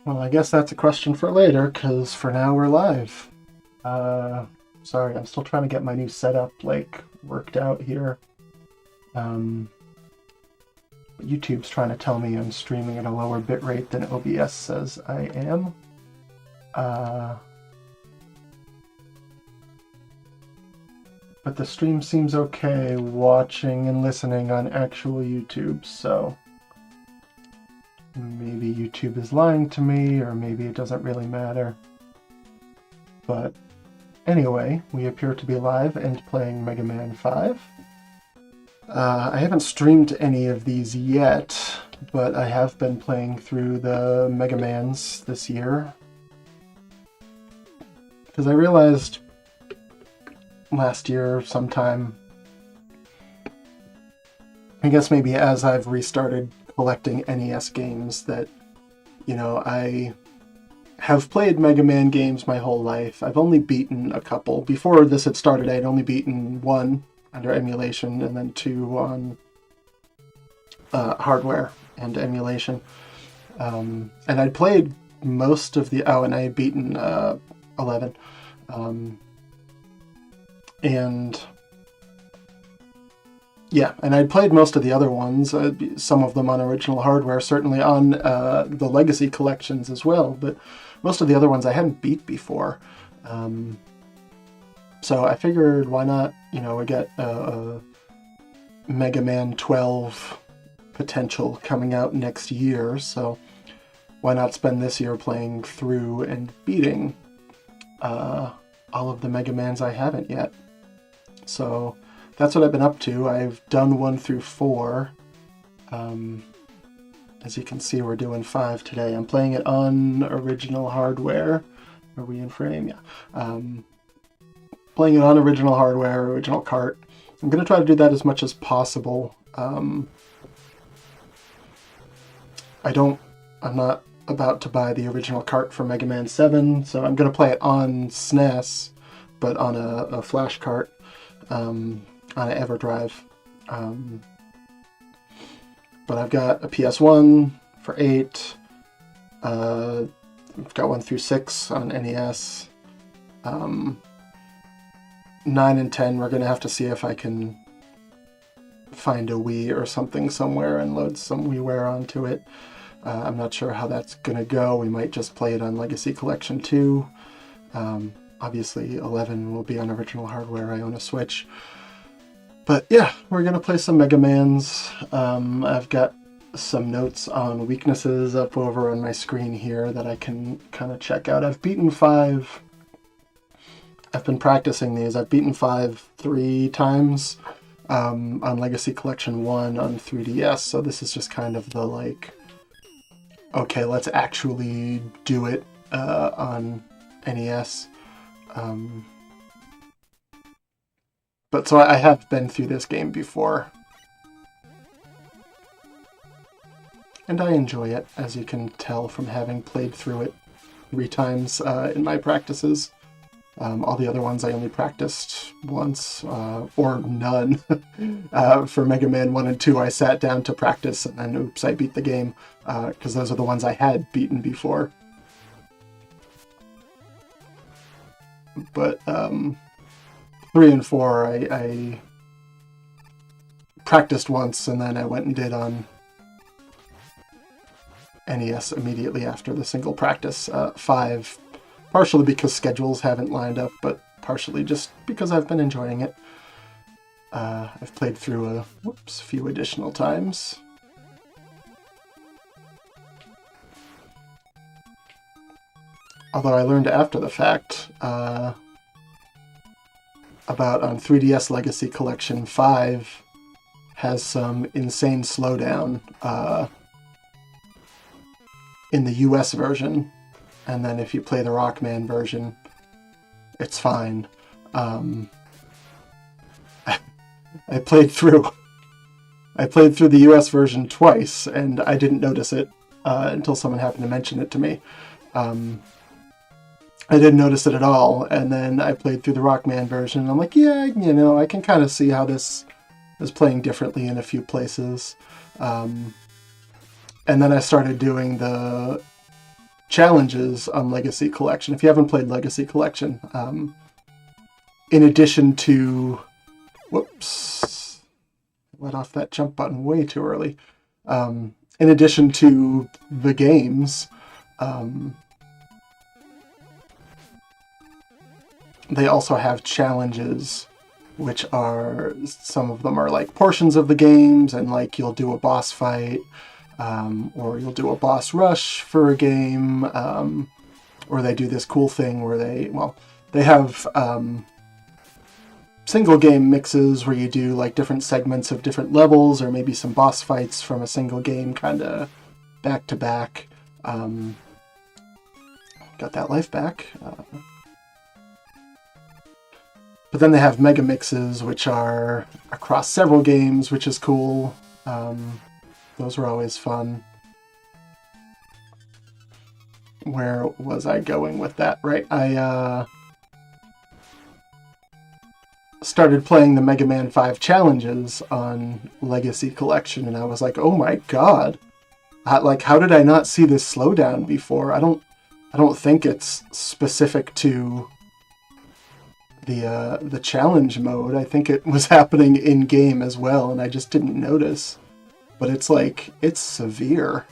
Well, I guess that's a question for later, because for now we're live. Sorry, I'm still trying to get my new setup, worked out here. Um, YouTube's trying to tell me I'm streaming at a lower bitrate than OBS says I am. But the stream seems okay watching and listening on actual YouTube, so maybe YouTube is lying to me, or maybe it doesn't really matter. But anyway, we appear to be live and playing Mega Man 5. I haven't streamed any of these yet, but I have been playing through the Mega Mans this year. Because I realized last year sometime, I guess maybe as I've restarted collecting NES games, that, I have played Mega Man games my whole life. I've only beaten a couple. Before this had started, I'd only beaten one under emulation and then two on hardware and emulation. And I'd played most of the... Oh, and I had beaten 11. And yeah, and I'd played most of the other ones, some of them on original hardware, certainly on the Legacy collections as well, but most of the other ones I hadn't beat before. So I figured, why not, we get Mega Man 12 potential coming out next year, so why not spend this year playing through and beating all of the Mega Mans I haven't yet. So that's what I've been up to. I've done 1 through 4. As you can see, we're doing 5 today. I'm playing it on original hardware. Are we in frame? Yeah. Playing it on original hardware, original cart. I'm going to try to do that as much as possible. I'm not about to buy the original cart for Mega Man 7, so I'm going to play it on SNES, but on a flash cart, on an EverDrive. But I've got a PS1 for 8, I've got 1 through 6 on NES, 9 and 10 we're going to have to see if I can find a Wii or something somewhere and load some WiiWare onto it. I'm not sure how that's going to go. We might just play it on Legacy Collection 2. Obviously 11 will be on original hardware. I own a Switch. But yeah, we're going to play some Mega Mans. I've got some notes on weaknesses up over on my screen here that I can kind of check out. I've beaten 5. I've been practicing these. I've beaten 5 3 times on Legacy Collection 1 on 3DS. So this is just kind of the okay, let's actually do it on NES. But so I have been through this game before. And I enjoy it, as you can tell from having played through it 3 times in my practices. All the other ones I only practiced once, or none. For Mega Man 1 and 2 I sat down to practice, and then oops, I beat the game, because those are the ones I had beaten before. But 3 and 4 I practiced once, and then I went and did on NES immediately after the single practice. 5, partially because schedules haven't lined up, but partially just because I've been enjoying it. I've played through a few additional times. Although I learned after the fact about on 3DS Legacy Collection 5 has some insane slowdown in the US version, and then if you play the Rockman version, it's fine. I played through the US version twice, and I didn't notice it until someone happened to mention it to me. I didn't notice it at all, and then I played through the Rockman version, and I'm like, yeah, I can kind of see how this is playing differently in a few places. And then I started doing the challenges on Legacy Collection. If you haven't played Legacy Collection, in addition to... Whoops. Let off that jump button way too early. In addition to the games, they also have challenges, which are, some of them are like portions of the games, and like you'll do a boss fight, or you'll do a boss rush for a game, or they do this cool thing where they have single game mixes where you do like different segments of different levels, or maybe some boss fights from a single game kind of back to back. Got that life back. But then they have mega mixes, which are across several games, which is cool. Those were always fun. Where was I going with that? Right, I started playing the Mega Man 5 challenges on Legacy Collection, and I was like, oh my god. How did I not see this slowdown before? I don't think it's specific to the challenge mode. I think it was happening in game as well, and I just didn't notice. But it's like, it's severe.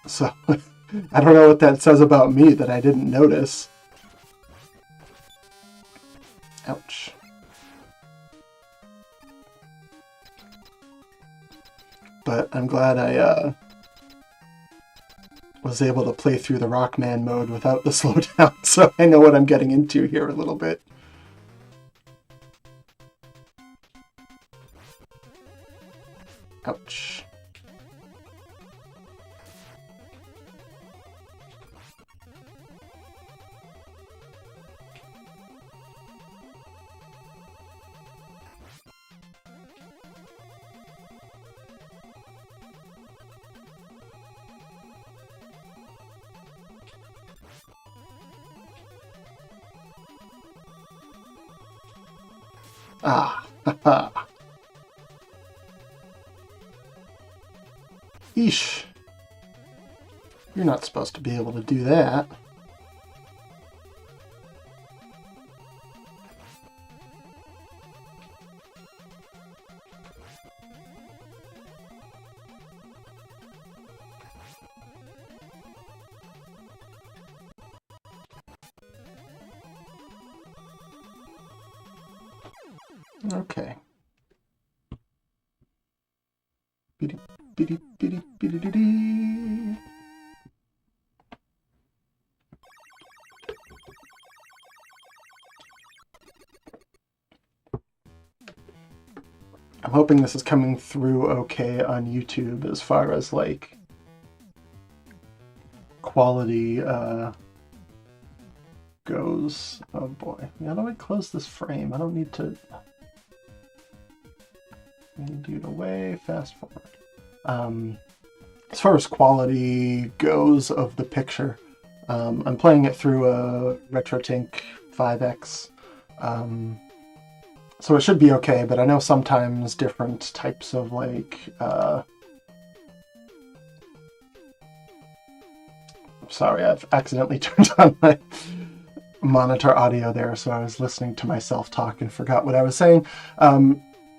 So I don't know what that says about me that I didn't notice. Ouch. But I'm glad I was able to play through the Rockman mode without the slowdown, so I know what I'm getting into here a little bit. Ouch. Ah, haha. Eesh. You're not supposed to be able to do that. Okay. Biddy, biddy, biddy, biddy, biddy. I'm hoping this is coming through okay on YouTube as far as like quality goes. Oh boy. How do I close this frame? I don't need to do it away, fast forward. As far as quality goes of the picture, I'm playing it through a RetroTink 5X, so it should be okay, but I know sometimes different types of like sorry, I've accidentally turned on my monitor audio there, so I was listening to myself talk and forgot what I was saying.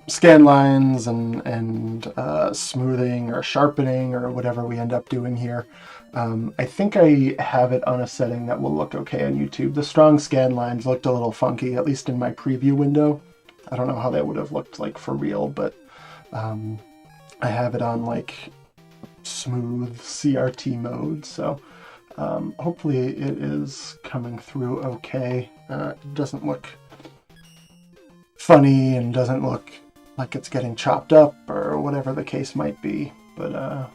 Scan lines and smoothing or sharpening or whatever we end up doing here. I think I have it on a setting that will look okay on YouTube. The strong scan lines looked a little funky, at least in my preview window. I don't know how they would have looked like for real, but I have it on like smooth CRT mode, so hopefully it is coming through okay. It doesn't look funny and doesn't look like it's getting chopped up or whatever the case might be, but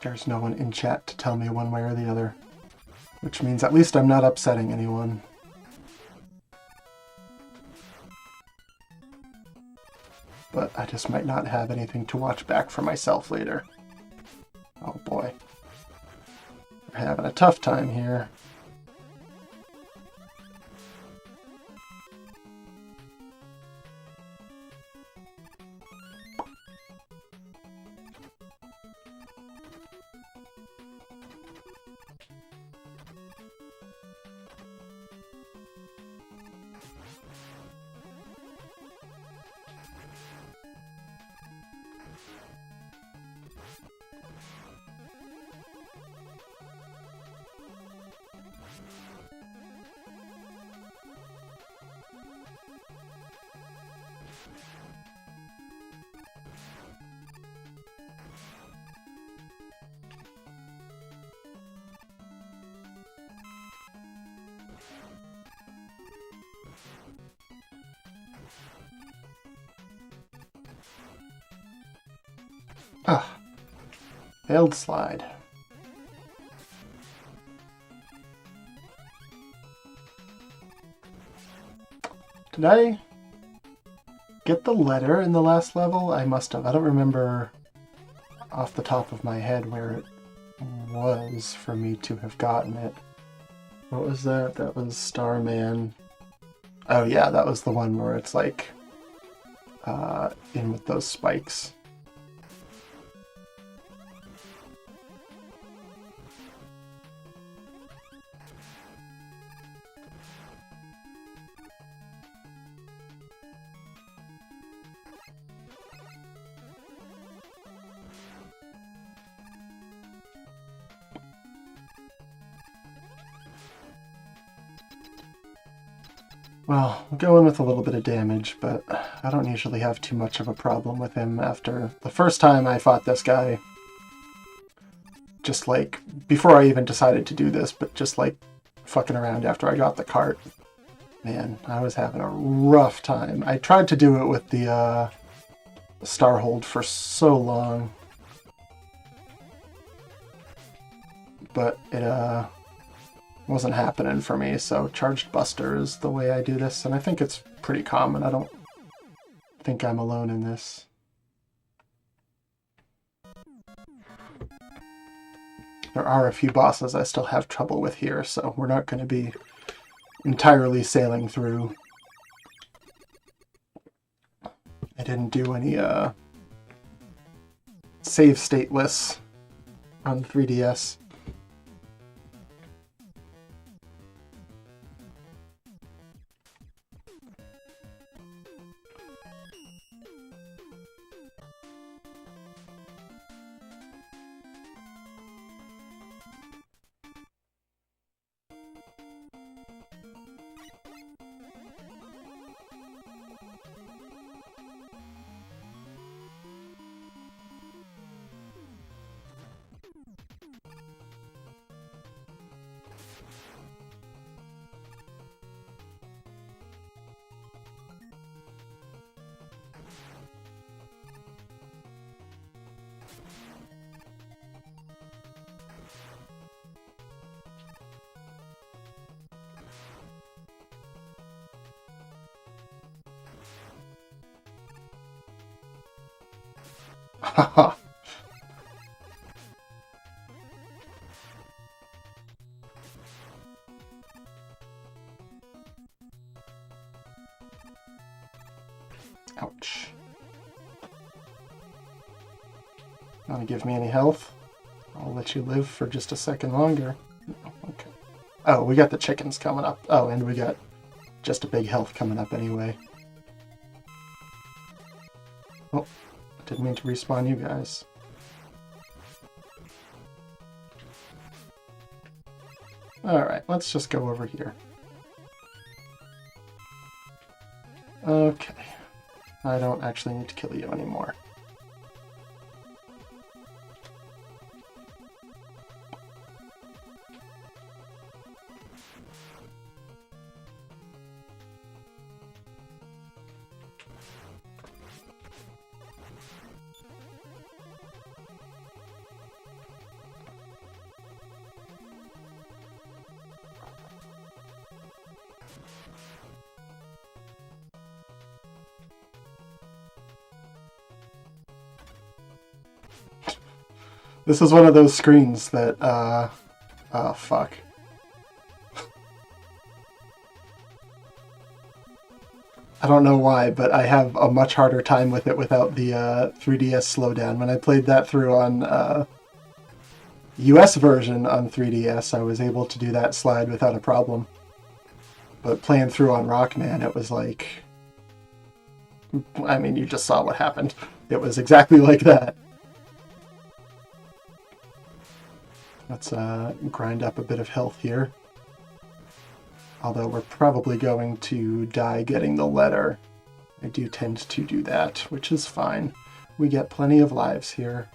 there's no one in chat to tell me one way or the other, which means at least I'm not upsetting anyone. But I just might not have anything to watch back for myself later. Oh boy. We're having a tough time here. Ah, failed slide. Did I get the letter in the last level? I must have. I don't remember off the top of my head where it was for me to have gotten it. What was that? That was Starman. Oh yeah, that was the one where it's like in with those spikes. Well, we'll go in with a little bit of damage, but I don't usually have too much of a problem with him after the first time I fought this guy. Just like, before I even decided to do this, but just like fucking around after I got the cart. Man, I was having a rough time. I tried to do it with the Starhold for so long. But it wasn't happening for me, so Charged Buster is the way I do this, and I think it's pretty common. I don't think I'm alone in this. There are a few bosses I still have trouble with here, so we're not going to be entirely sailing through. I didn't do any save stateless on 3DS. Haha. Ouch. Want to give me any health? I'll let you live for just a second longer. Okay. Oh, we got the chickens coming up. Oh, and we got just a big health coming up anyway. Oh, didn't mean to respawn you guys. Alright, let's just go over here. Okay. I don't actually need to kill you anymore. This is one of those screens that, oh, fuck. I don't know why, but I have a much harder time with it without the 3DS slowdown. When I played that through on US version on 3DS, I was able to do that slide without a problem. But playing through on Rockman, it was like... I mean, you just saw what happened. It was exactly like that. Let's grind up a bit of health here. Although we're probably going to die getting the letter. I do tend to do that, which is fine. We get plenty of lives here.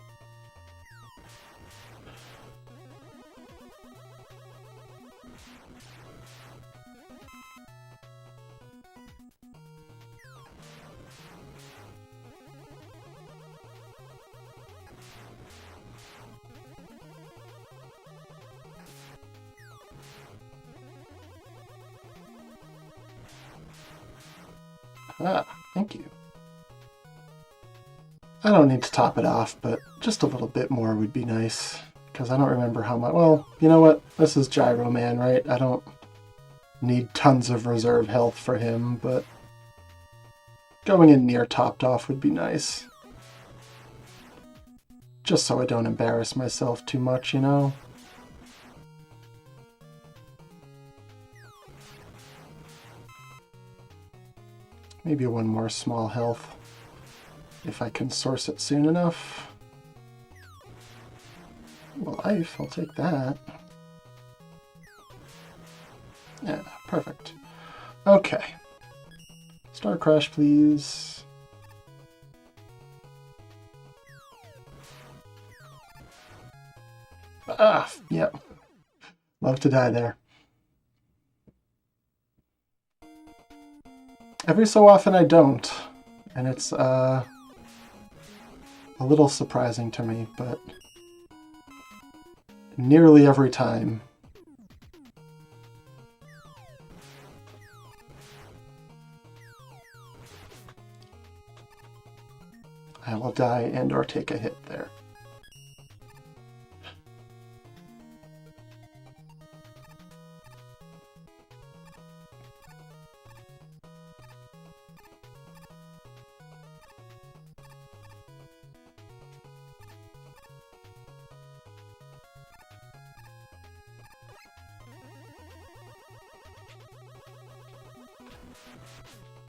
Ah, thank you. I don't need to top it off, but just a little bit more would be nice. Because I don't remember how much... Well, you know what? This is Gyro Man, right? I don't need tons of reserve health for him, but going in near topped off would be nice. Just so I don't embarrass myself too much, you know? Maybe one more small health, if I can source it soon enough. Life, I'll take that. Yeah, perfect. Okay. Star Crash, please. Ah, yep. Love to die there. Every so often I don't, and it's a little surprising to me, but nearly every time. I will die and or take a hit there.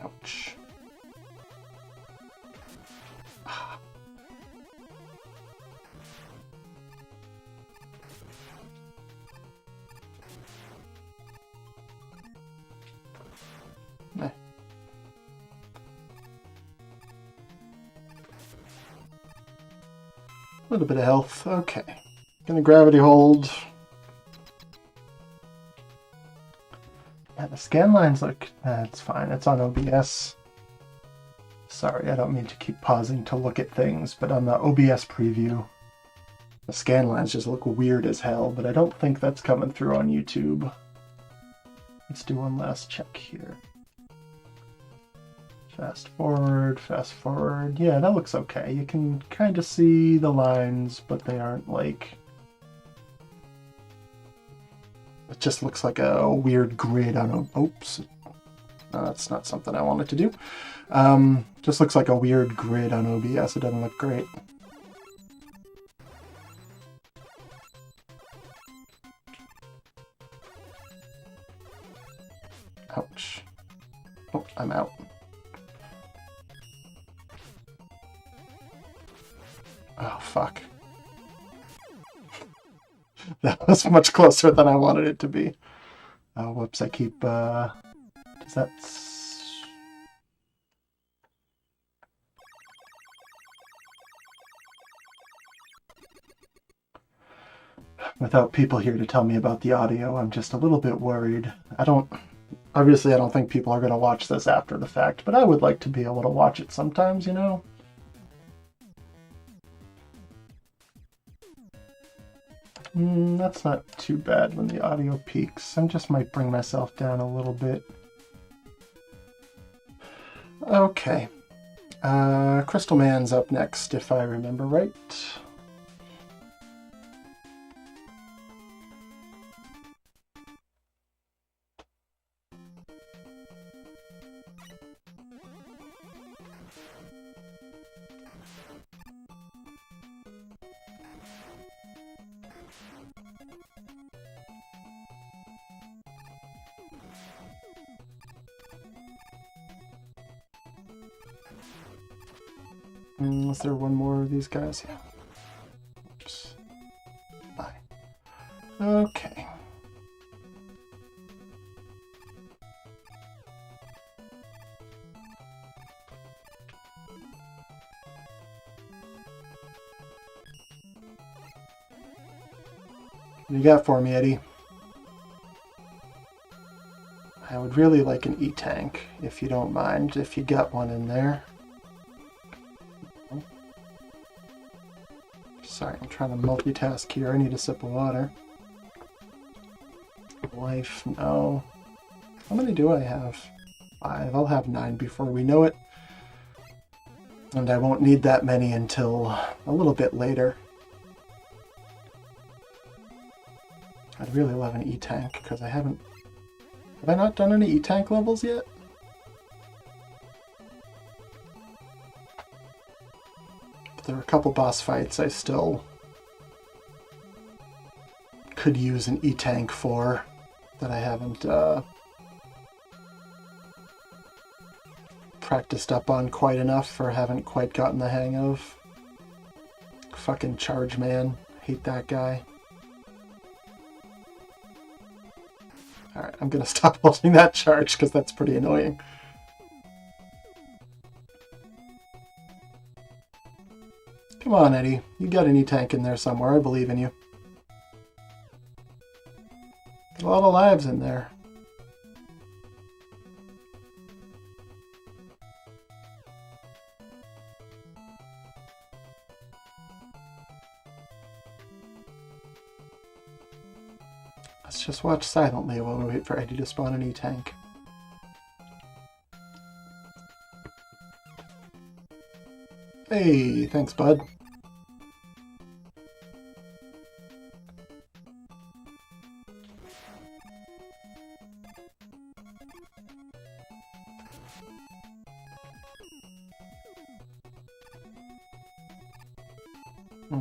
Ouch. Eh. A little bit of health. Okay. Gonna gravity hold. Yeah, the scan lines look... That's fine. It's on OBS. Sorry, I don't mean to keep pausing to look at things, but on the OBS preview, the scan lines just look weird as hell, but I don't think that's coming through on YouTube. Let's do one last check here. Fast forward, fast forward. Yeah, that looks okay. You can kind of see the lines, but they aren't like... It just looks like a weird grid on a... Oops. No, that's not something I wanted to do. Just looks like a weird grid on OBS. It doesn't look great. Ouch. Oh, I'm out. Oh, fuck. That was much closer than I wanted it to be. Oh, whoops, I keep, does that... Without people here to tell me about the audio, I'm just a little bit worried. Obviously I don't think people are going to watch this after the fact, but I would like to be able to watch it sometimes, you know? That's not too bad when the audio peaks. I just might bring myself down a little bit. Okay. Crystal Man's up next, if I remember right. Is there one more of these guys? Yeah. Oops. Bye. Okay. What you got for me, Eddie? I would really like an E-tank, if you don't mind, if you got one in there. Sorry, I'm trying to multitask here. I need a sip of water. Life, no. How many do I have? 5. I'll have 9 before we know it. And I won't need that many until a little bit later. I'd really love an E-tank, because I haven't... Have I not done any E-tank levels yet? There are a couple boss fights I still could use an E-tank for that I haven't practiced up on quite enough or haven't quite gotten the hang of. Fucking Charge Man. Hate that guy. Alright, I'm gonna stop holding that charge because that's pretty annoying. Come on, Eddie. You got an E-tank in there somewhere. I believe in you. A lot of lives in there. Let's just watch silently while we wait for Eddie to spawn an E-tank. Hey, thanks, bud. I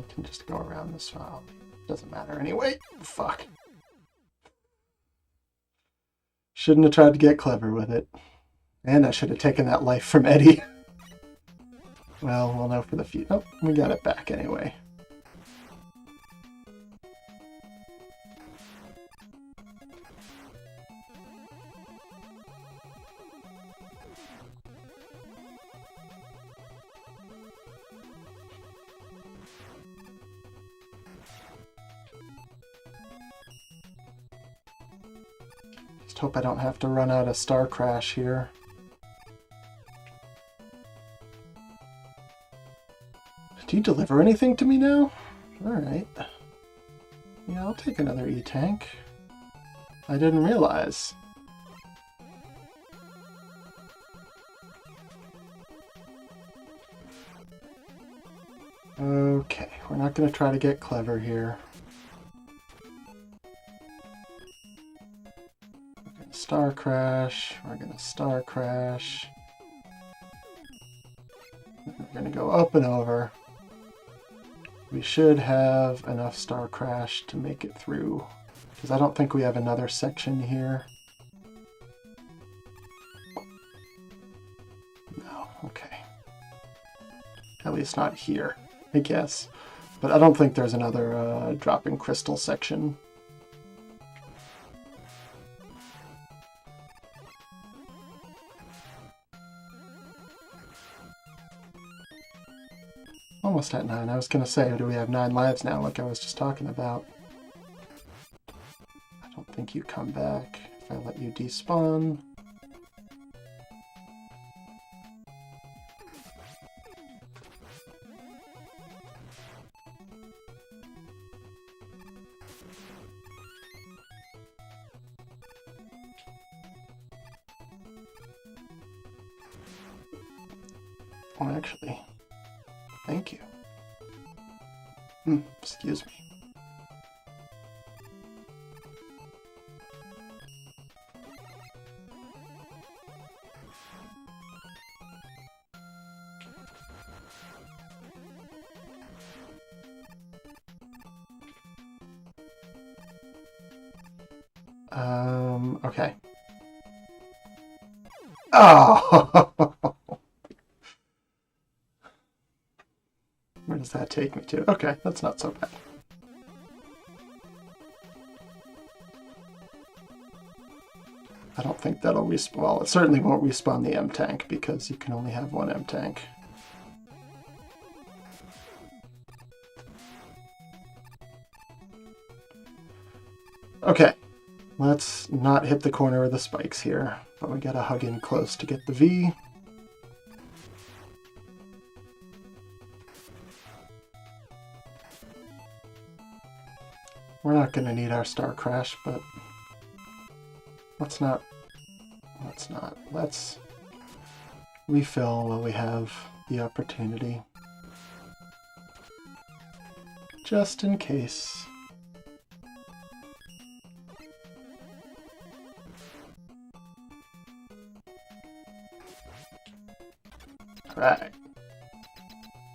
can just go around this file. Doesn't matter anyway. Fuck. Shouldn't have tried to get clever with it. And I should have taken that life from Eddie. Well, we'll know for the future. Oh, we got it back anyway. Just hope I don't have to run out of Star Crash here. Do you deliver anything to me now? Alright. Yeah, I'll take another E-tank. I didn't realize. Okay, we're not going to try to get clever here. We're going to Star Crash. We're going to Star Crash. We're going to go up and over. We should have enough Star Crash to make it through, because I don't think we have another section here. No, okay. At least not here, I guess. But I don't think there's another dropping crystal section. Almost at 9. I was going to say, do we have 9 lives now, like I was just talking about? I don't think you come back if I let you despawn. Oh, actually... Thank you. Excuse me. Okay. Oh! Where does that take me to? Okay, that's not so bad. I don't think that'll respawn. Well, it certainly won't respawn the M-Tank because you can only have one M-Tank. Okay, let's not hit the corner of the spikes here, but we gotta hug in close to get the V. We're not gonna need our Star Crash, but let's refill while we have the opportunity. Just in case. Right.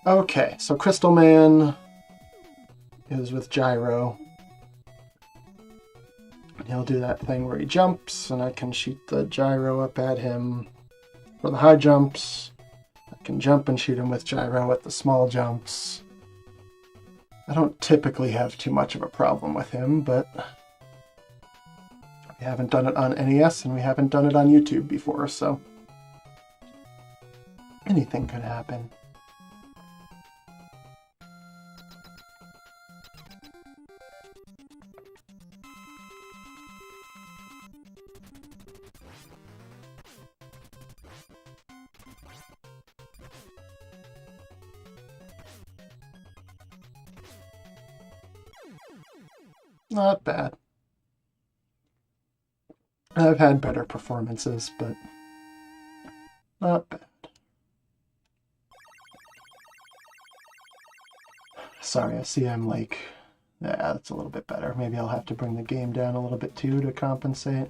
Okay, so Crystal Man is with Gyro. He'll do that thing where he jumps, and I can shoot the Gyro up at him for the high jumps. I can jump and shoot him with Gyro at the small jumps. I don't typically have too much of a problem with him, but we haven't done it on NES, and we haven't done it on YouTube before, so anything could happen. Not bad. I've had better performances, but not bad. Sorry, I see I'm like... Yeah, that's a little bit better. Maybe I'll have to bring the game down a little bit too to compensate.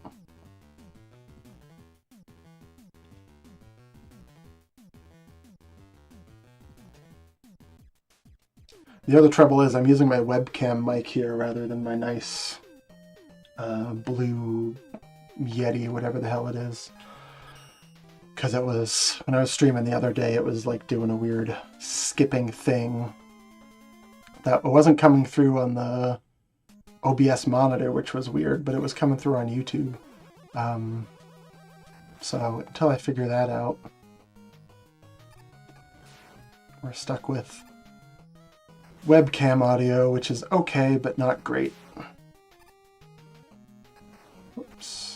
The other trouble is I'm using my webcam mic here rather than my nice blue Yeti, whatever the hell it is. Because it was, when I was streaming the other day, it was like doing a weird skipping thing that wasn't coming through on the OBS monitor, which was weird, but it was coming through on YouTube. So until I figure that out, we're stuck with webcam audio, which is okay, but not great. Oops.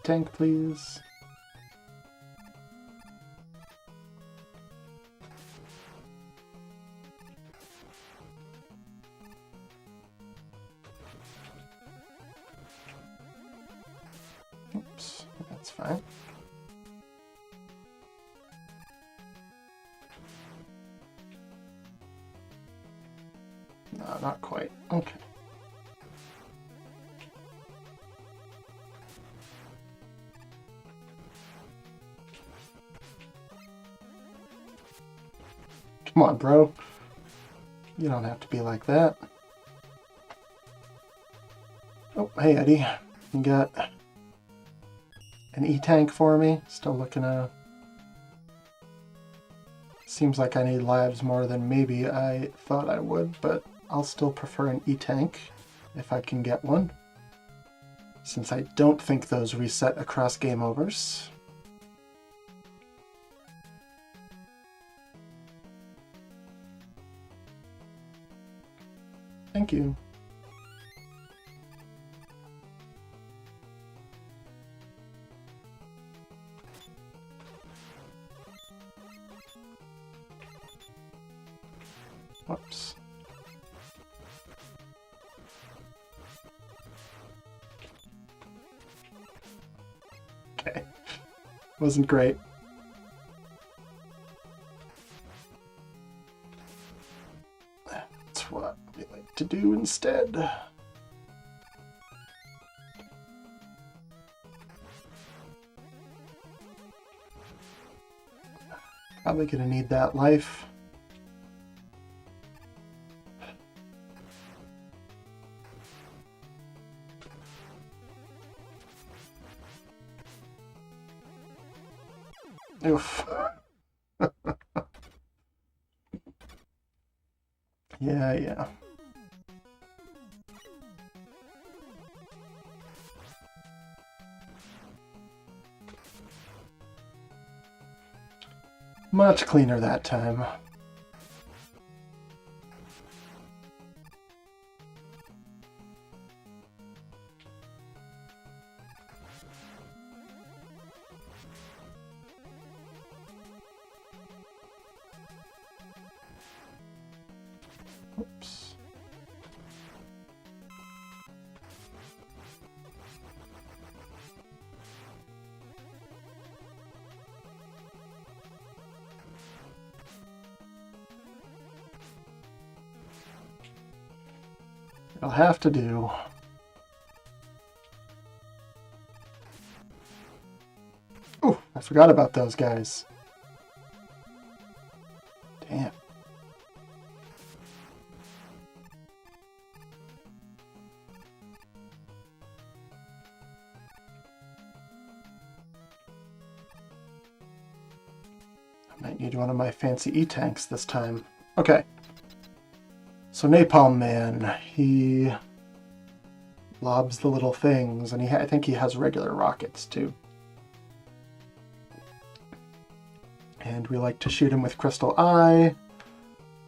Tank, please. Oops, that's fine. No, not quite. Okay. Come on, bro. You don't have to be like that. Oh, hey, Eddie. You got an E-Tank for me? Still looking at... Seems like I need lives more than maybe I thought I would, but I'll still prefer an E-Tank if I can get one, since I don't think those reset across game overs. Thank you. Whoops. Okay. Wasn't great. That's what we like to do instead. Probably gonna need that life. Oof. Yeah, yeah. Much cleaner that time. Oops. I'll have to do. Oh, I forgot about those guys. Damn. I might need one of my fancy E-tanks this time. Okay. So Napalm Man, he lobs the little things, and I think he has regular rockets too. And we like to shoot him with Crystal Eye.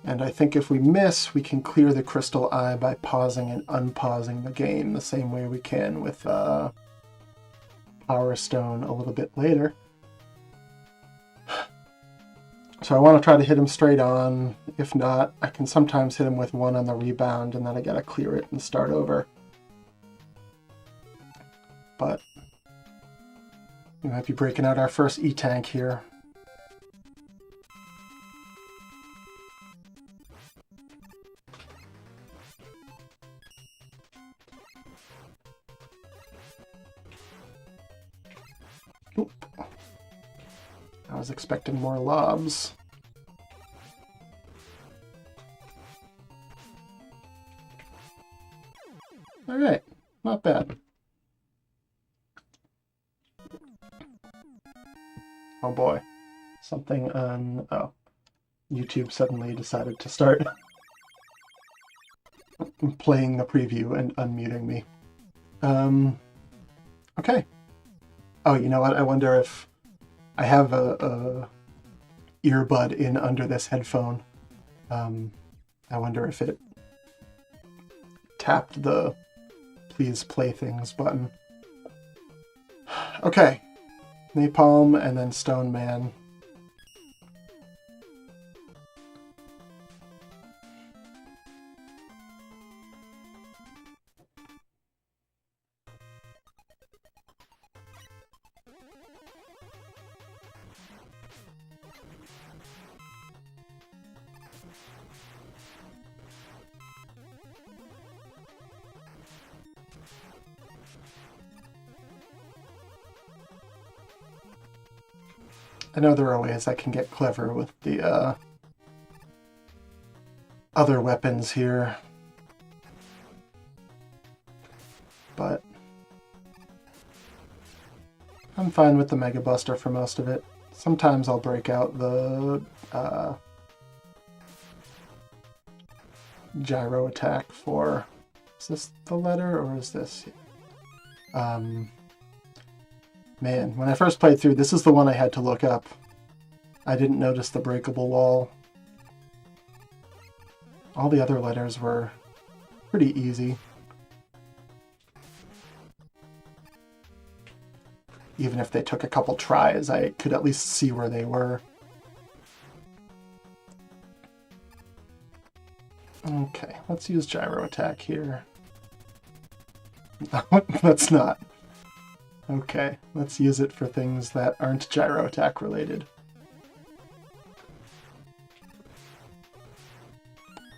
And I think if we miss, we can clear the Crystal Eye by pausing and unpausing the game the same way we can with Power Stone a little bit later. So I want to try to hit him straight on. If not, I can sometimes hit him with one on the rebound, and then I gotta clear it and start over. But we might be breaking out our first E-tank here. Oop. I was expecting more lobs. All right, not bad. Oh boy, something on YouTube suddenly decided to start playing the preview and unmuting me. Okay. Oh, you know what? I wonder if I have a earbud in under this headphone. I wonder if it tapped the please play things button. Okay. Napalm and then Stone Man. I know there are ways I can get clever with the other weapons here, but I'm fine with the Mega Buster for most of it. Sometimes I'll break out the gyro attack for... Is this the letter, or is this... Man, when I first played through, this is the one I had to look up. I didn't notice the breakable wall. All the other letters were pretty easy. Even if they took a couple tries, I could at least see where they were. Okay, let's use gyro attack here. Let's not. Okay, let's use it for things that aren't gyro attack related.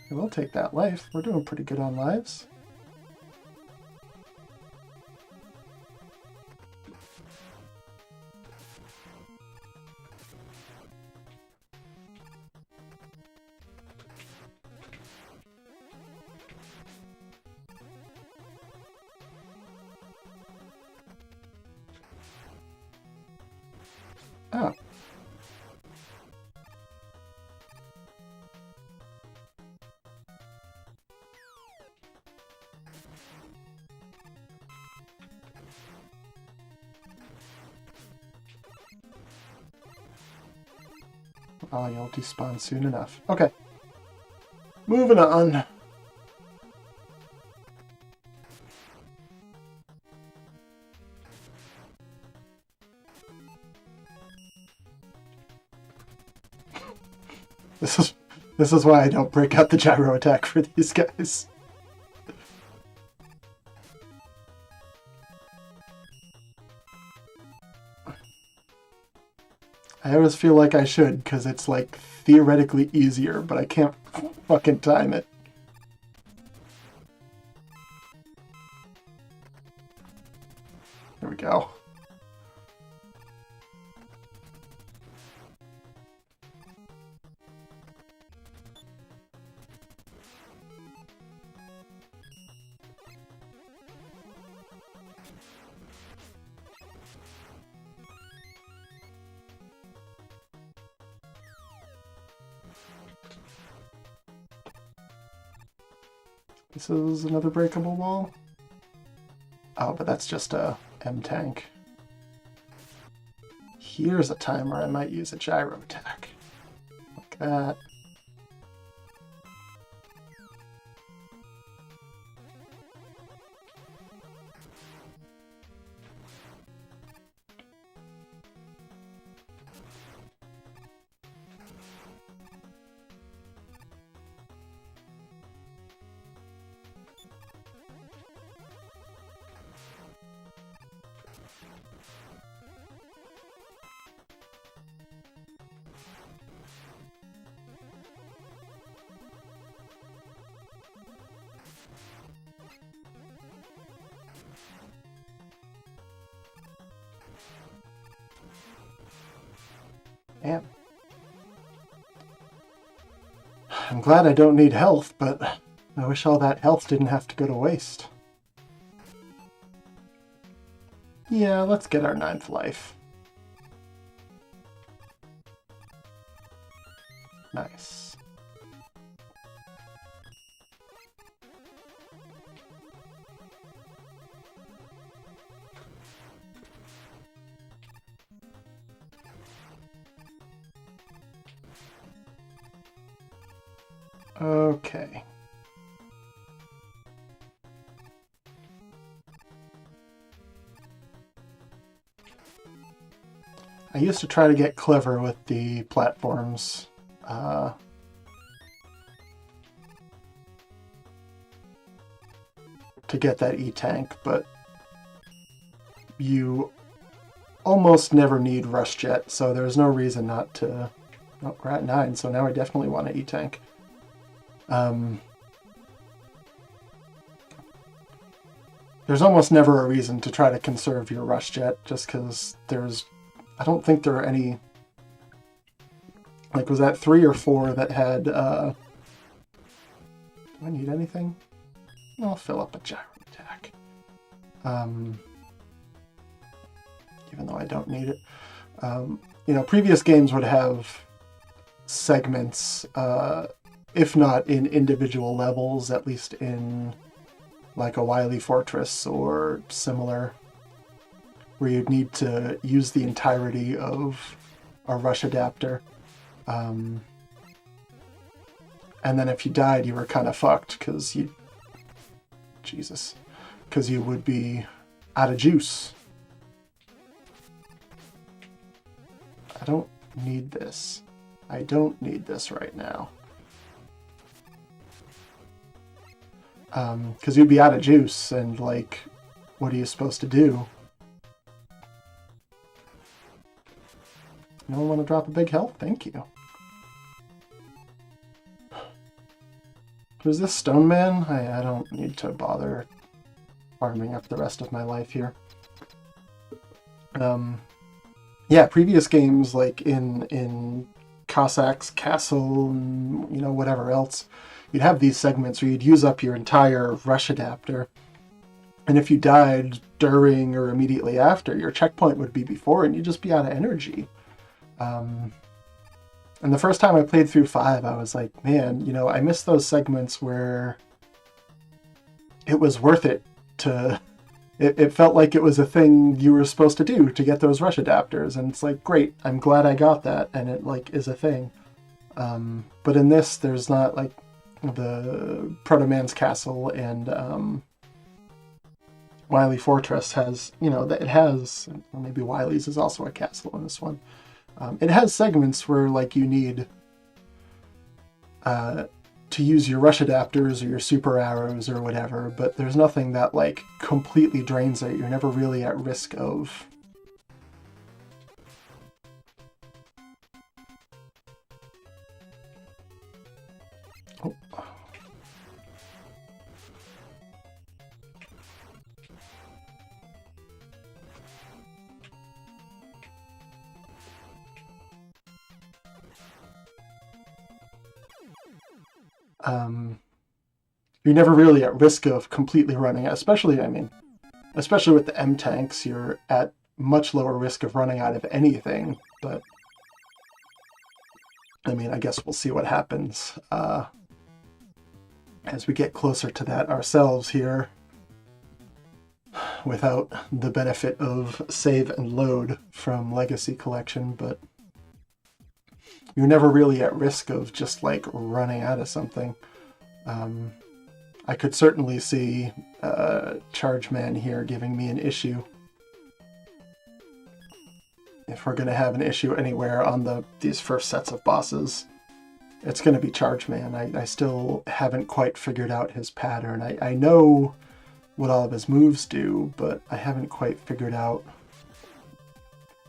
We'll take that life. We're doing pretty good on lives. Oh, Oh, you'll despawn soon enough. Okay. Moving on. This is why I don't break out the gyro attack for these guys. I always feel like I should, because it's like theoretically easier, but I can't fucking time it. There we go. This is another breakable wall. Oh, but that's just a M-tank. Here's a time where I might use a gyro attack. Like that. Damn. I'm glad I don't need health, but I wish all that health didn't have to go to waste. Yeah, let's get our 9th life. Nice. Okay. I used to try to get clever with the platforms. To get that E-tank, but you almost never need Rush Jet, so there's no reason not to... Oh, we're at 9, so now I definitely want an E-tank. There's almost never a reason to try to conserve your Rush Jet, just because there's... I don't think there are any... Like, was that 3 or 4 that had... Do I need anything? I'll fill up a gyro attack. Even though I don't need it. You know, previous games would have segments, if not in individual levels, at least in like a Wily Fortress or similar, where you'd need to use the entirety of a rush adapter. And then if you died, you were kind of fucked, because you... Jesus. Because you would be out of juice. I don't need this. I don't need this right now. Because you'd be out of juice, and, like, what are you supposed to do? No one want to drop a big health? Thank you. Who's this Stone Man? I don't need to bother farming up the rest of my life here. Yeah, previous games, like in Cossack's Castle, and, you know, whatever else, you'd have these segments where you'd use up your entire rush adapter. And if you died during or immediately after, your checkpoint would be before, and you'd just be out of energy. And the first time I played through 5, I was like, man, you know, I missed those segments where it was worth it to it felt like it was a thing you were supposed to do to get those rush adapters, and it's like, great, I'm glad I got that, and it like is a thing. But in this, there's not like the Proto Man's Castle and Wily Fortress has, that it has, or maybe Wily's is also a castle in this one. It has segments where like you need to use your rush adapters or your super arrows or whatever, but there's nothing that like completely drains it. You're never really at risk of. Oh. You're never really at risk of completely running out, especially with the M tanks, you're at much lower risk of running out of anything, but I mean, I guess we'll see what happens as we get closer to that ourselves here without the benefit of save and load from Legacy Collection, but you're never really at risk of just like running out of something. I could certainly see Charge Man here giving me an issue. If we're going to have an issue anywhere on these first sets of bosses, it's going to be Charge Man. I still haven't quite figured out his pattern. I know what all of his moves do, but I haven't quite figured out...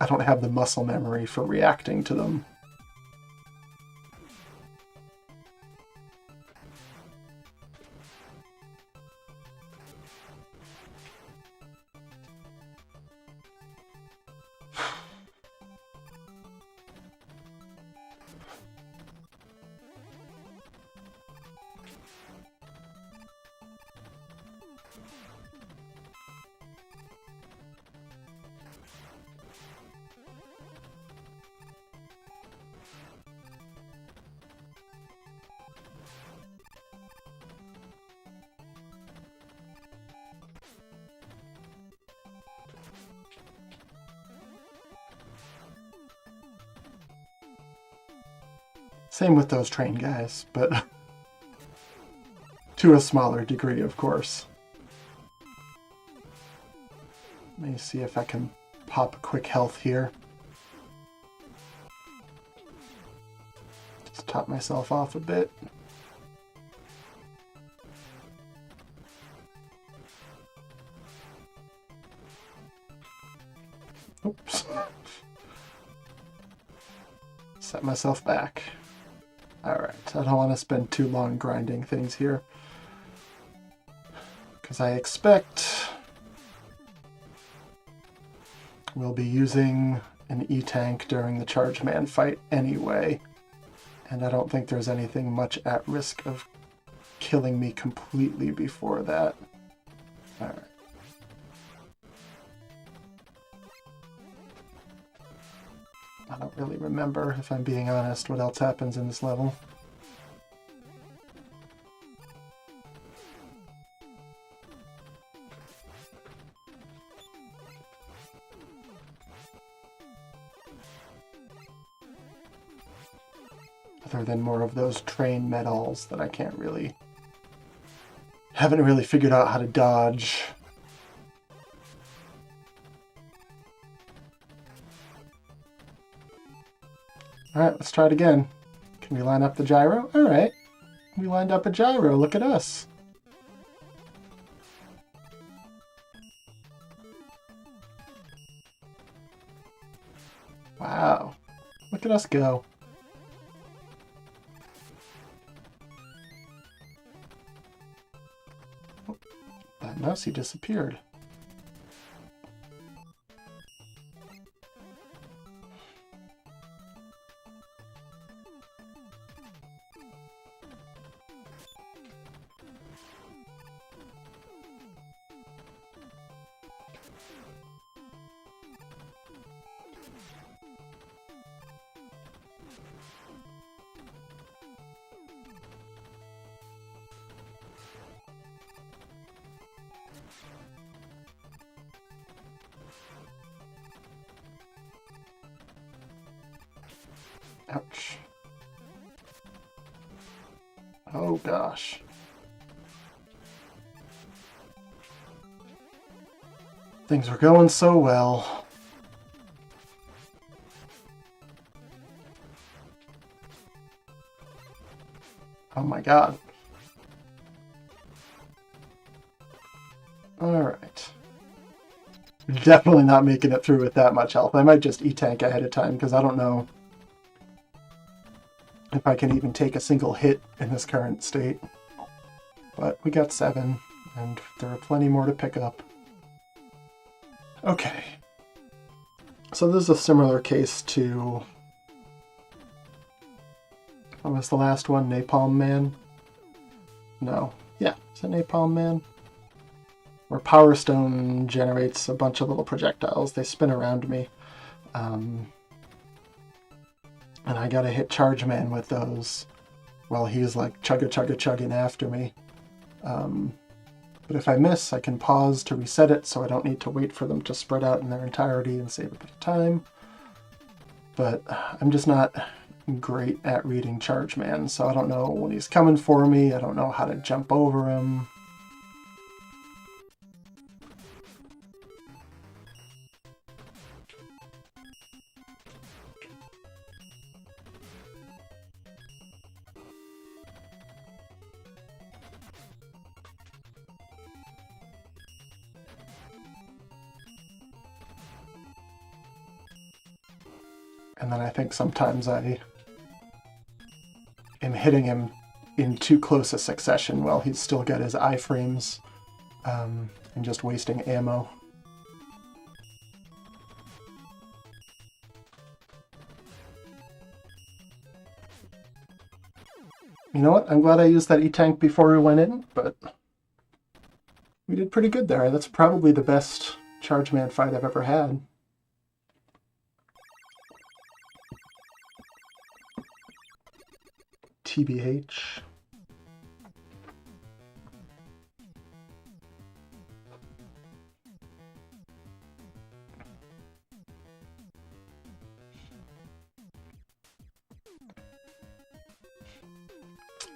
I don't have the muscle memory for reacting to them. Same with those train guys, but to a smaller degree, of course. Let me see if I can pop a quick health here. Just top myself off a bit. Oops. Set myself back. Alright, I don't want to spend too long grinding things here, because I expect we'll be using an E-Tank during the Charge Man fight anyway, and I don't think there's anything much at risk of killing me completely before that. Alright. I don't really remember, if I'm being honest, what else happens in this level. Other than more of those train medals that I haven't really figured out how to dodge. Alright, let's try it again. Can we line up the gyro? Alright. We lined up a gyro. Look at us. Wow. Look at us go. Oh, that mousey disappeared. Ouch. Oh gosh. Things were going so well. Oh my god. Alright. Definitely not making it through with that much health. I might just E-tank ahead of time, because I don't know if I can even take a single hit in this current state. But we got 7, and there are plenty more to pick up. Okay. So this is a similar case to... What was the last one? Napalm Man? No. Yeah, is it Napalm Man? Where Power Stone generates a bunch of little projectiles. They spin around me. And I gotta hit Charge Man with those while he's like chugging after me. But if I miss, I can pause to reset it, so I don't need to wait for them to spread out in their entirety and save a bit of time. But I'm just not great at reading Charge Man, so I don't know when he's coming for me. I don't know how to jump over him. And then I think sometimes I am hitting him in too close a succession while he's still got his iframes, and just wasting ammo. You know what? I'm glad I used that E-tank before we went in, but we did pretty good there. That's probably the best Charge Man fight I've ever had. TBH.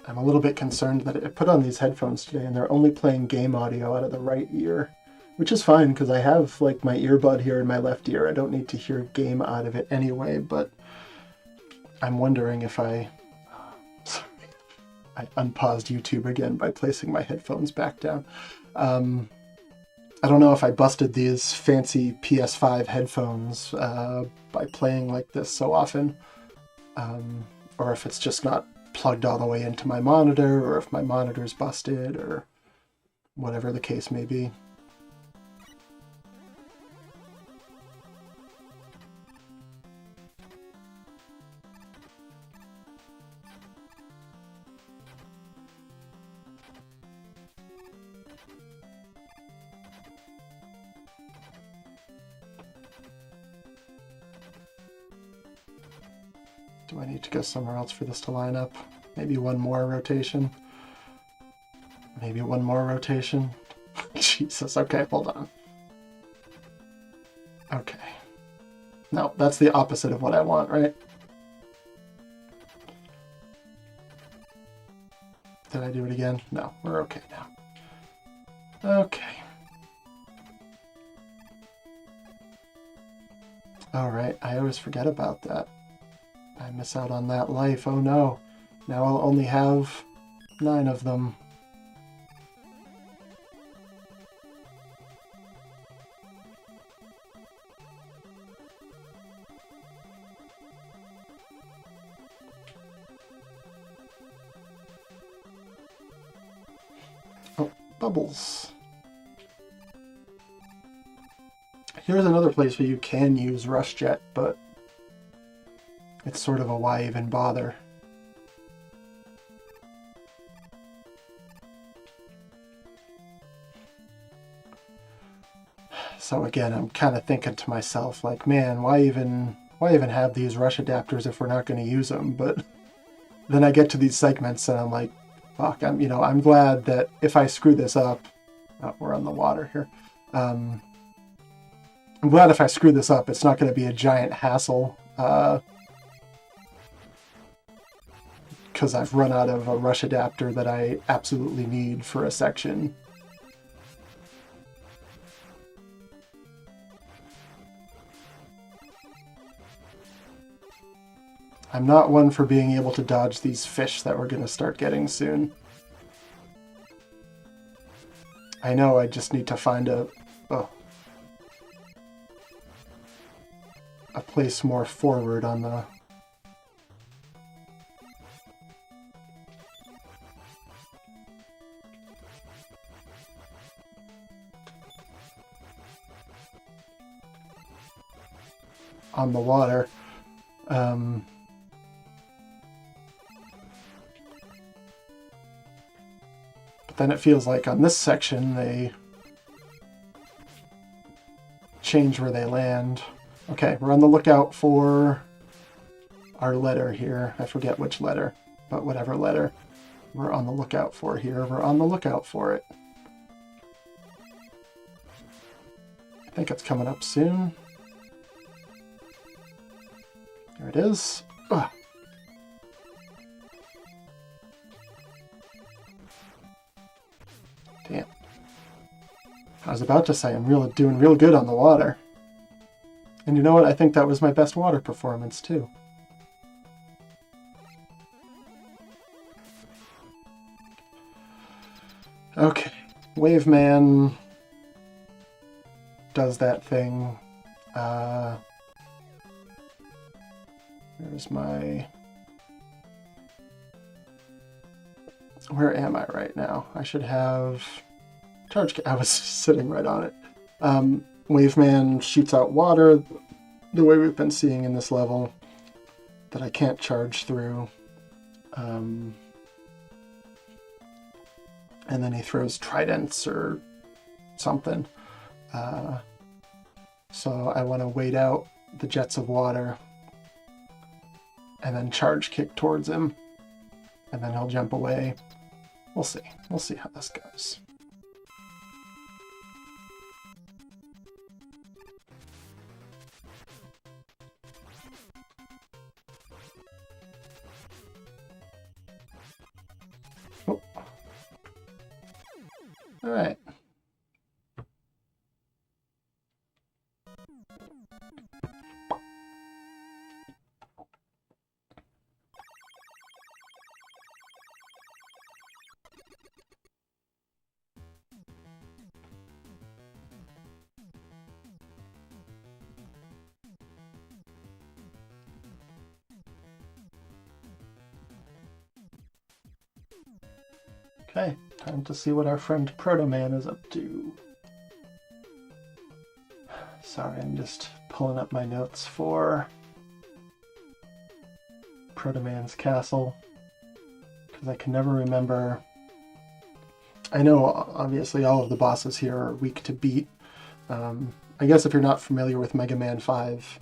I'm a little bit concerned that I put on these headphones today and they're only playing game audio out of the right ear, which is fine because I have like my earbud here in my left ear. I don't need to hear game out of it anyway, but I'm wondering if I unpaused YouTube again by placing my headphones back down. I don't know if I busted these fancy PS5 headphones by playing like this so often, or if it's just not plugged all the way into my monitor, or if my monitor's busted, or whatever the case may be. Do I need to go somewhere else for this to line up? Maybe one more rotation? Maybe one more rotation? Jesus, okay, hold on. Okay. No, that's the opposite of what I want, right? Did I do it again? No, we're okay now. Okay. Alright, I always forget about that. I miss out on that life. Oh no. Now I'll only have 9 of them. Oh, bubbles. Here's another place where you can use Rush Jet, but it's sort of a why even bother. So again, I'm kind of thinking to myself, like, man, why even have these rush adapters if we're not going to use them? But then I get to these segments and I'm like, fuck, I'm glad that if I screw this up, oh, we're on the water here. I'm glad if I screw this up, it's not going to be a giant hassle because I've run out of a rush adapter that I absolutely need for a section. I'm not one for being able to dodge these fish that we're going to start getting soon. I know I just need to find a place more forward on the... on the water. But then it feels like on this section they change where they land. Okay, we're on the lookout for our letter here. I forget which letter, but whatever letter we're on the lookout for here, we're on the lookout for it. I think it's coming up soon. There it is. Ugh. Damn. I was about to say I'm doing real good on the water. And you know what? I think that was my best water performance, too. Okay. Waveman does that thing. There's my... Where am I right now? I should have... Charge... I was sitting right on it. Waveman shoots out water the way we've been seeing in this level that I can't charge through. And then he throws tridents or something. So I want to wait out the jets of water and then charge kick towards him. And then he'll jump away. We'll see. We'll see how this goes. Oh. All right. Okay, time to see what our friend Proto-Man is up to. Sorry, I'm just pulling up my notes for Proto-Man's castle, because I can never remember. I know, obviously, all of the bosses here are weak to beat. I guess if you're not familiar with Mega Man 5,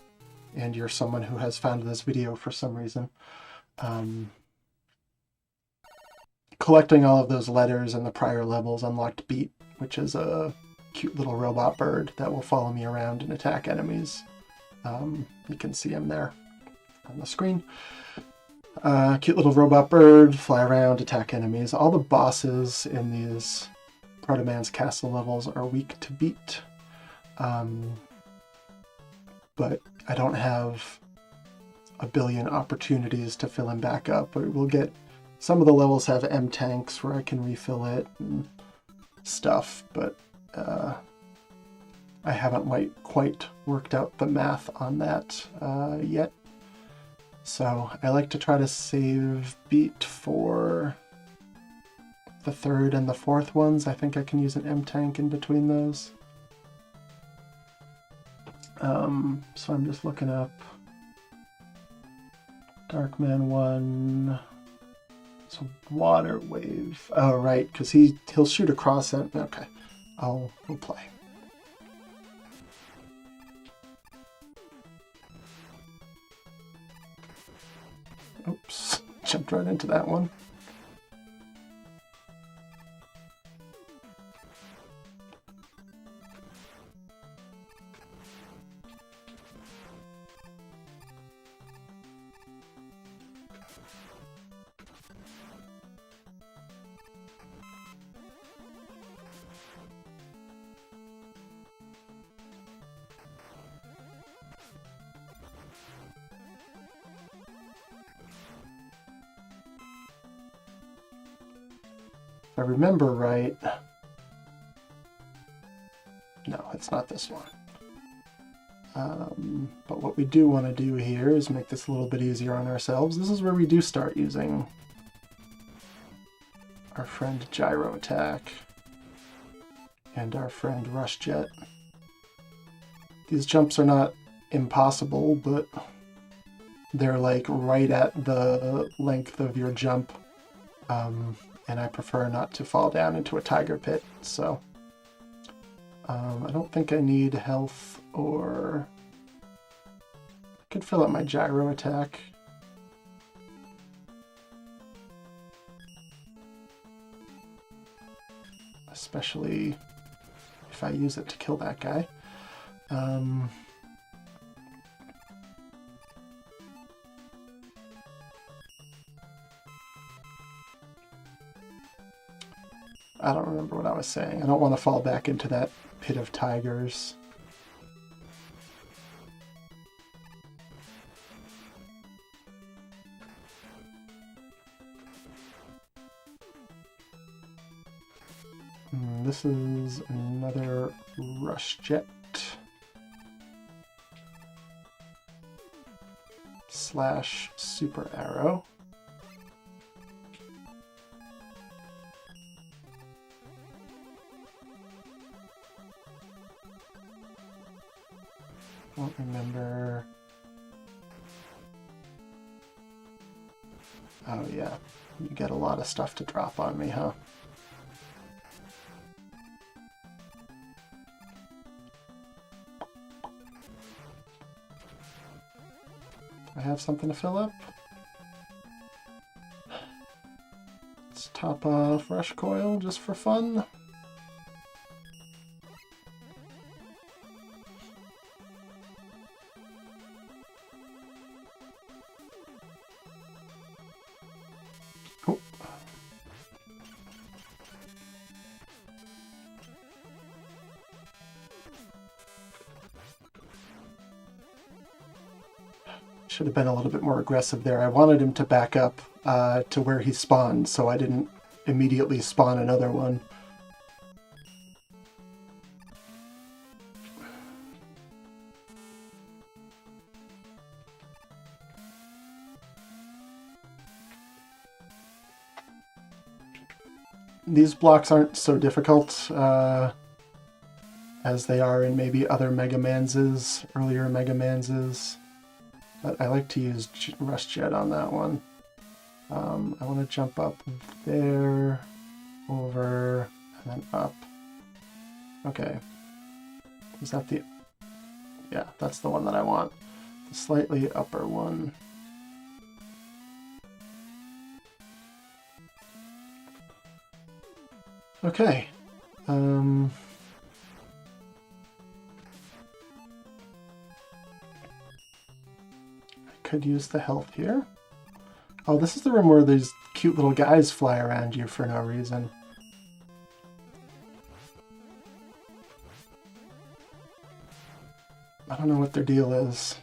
and you're someone who has found this video for some reason, collecting all of those letters in the prior levels unlocked Beat, which is a cute little robot bird that will follow me around and attack enemies. You can see him there on the screen. Cute little robot bird, fly around, attack enemies. All the bosses in these Proto-Man's castle levels are weak to beat. But I don't have a billion opportunities to fill him back up, but we'll get... Some of the levels have M tanks where I can refill it and stuff, but I haven't quite worked out the math on that yet. So I like to try to save Beat for the third and the fourth ones. I think I can use an M tank in between those. So I'm just looking up Darkman 1. So water wave. Oh, right, because he'll shoot across it. Okay, we'll play. Oops, jumped right into that one. If I remember right... No, it's not this one. But what we do want to do here is make this a little bit easier on ourselves. This is where we do start using our friend Gyro Attack and our friend Rush Jet. These jumps are not impossible, but they're like right at the length of your jump, and I prefer not to fall down into a tiger pit, so I don't think I need health, or I could fill up my Gyro Attack. Especially if I use it to kill that guy. I don't remember what I was saying. I don't want to fall back into that pit of tigers. This is another Rush Jet slash Super Arrow. Don't remember. Oh yeah, you get a lot of stuff to drop on me, huh? I have something to fill up. Let's top off Rush Coil just for fun. Oh. Should have been a little bit more aggressive there. I wanted him to back up to where he spawned, so I didn't immediately spawn another one. These blocks aren't so difficult as they are in maybe other Mega Manses, earlier Mega Manses. But I like to use Rush Jet on that one. I want to jump up there, over, and then up. Okay. Is that the... Yeah, that's the one that I want. The slightly upper one. Okay. I could use the health here. Oh, this is the room where these cute little guys fly around you for no reason. I don't know what their deal is.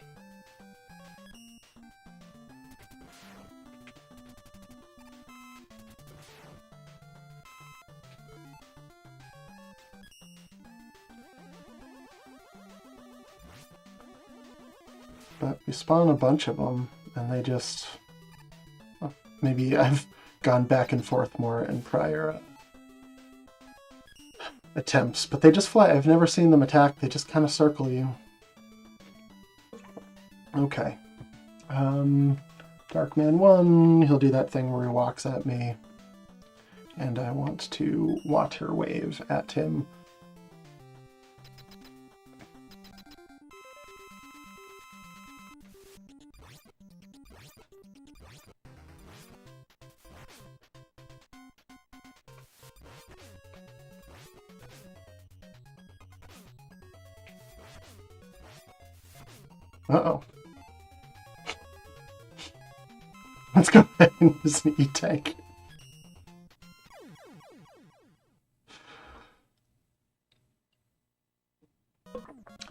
But we spawn a bunch of them, and they just... Well, maybe I've gone back and forth more in prior attempts, but they just fly. I've never seen them attack. They just kind of circle you. Okay. Darkman 1, he'll do that thing where he walks at me. And I want to Water Wave at him. Uh-oh. Let's go ahead and use an E-Tank.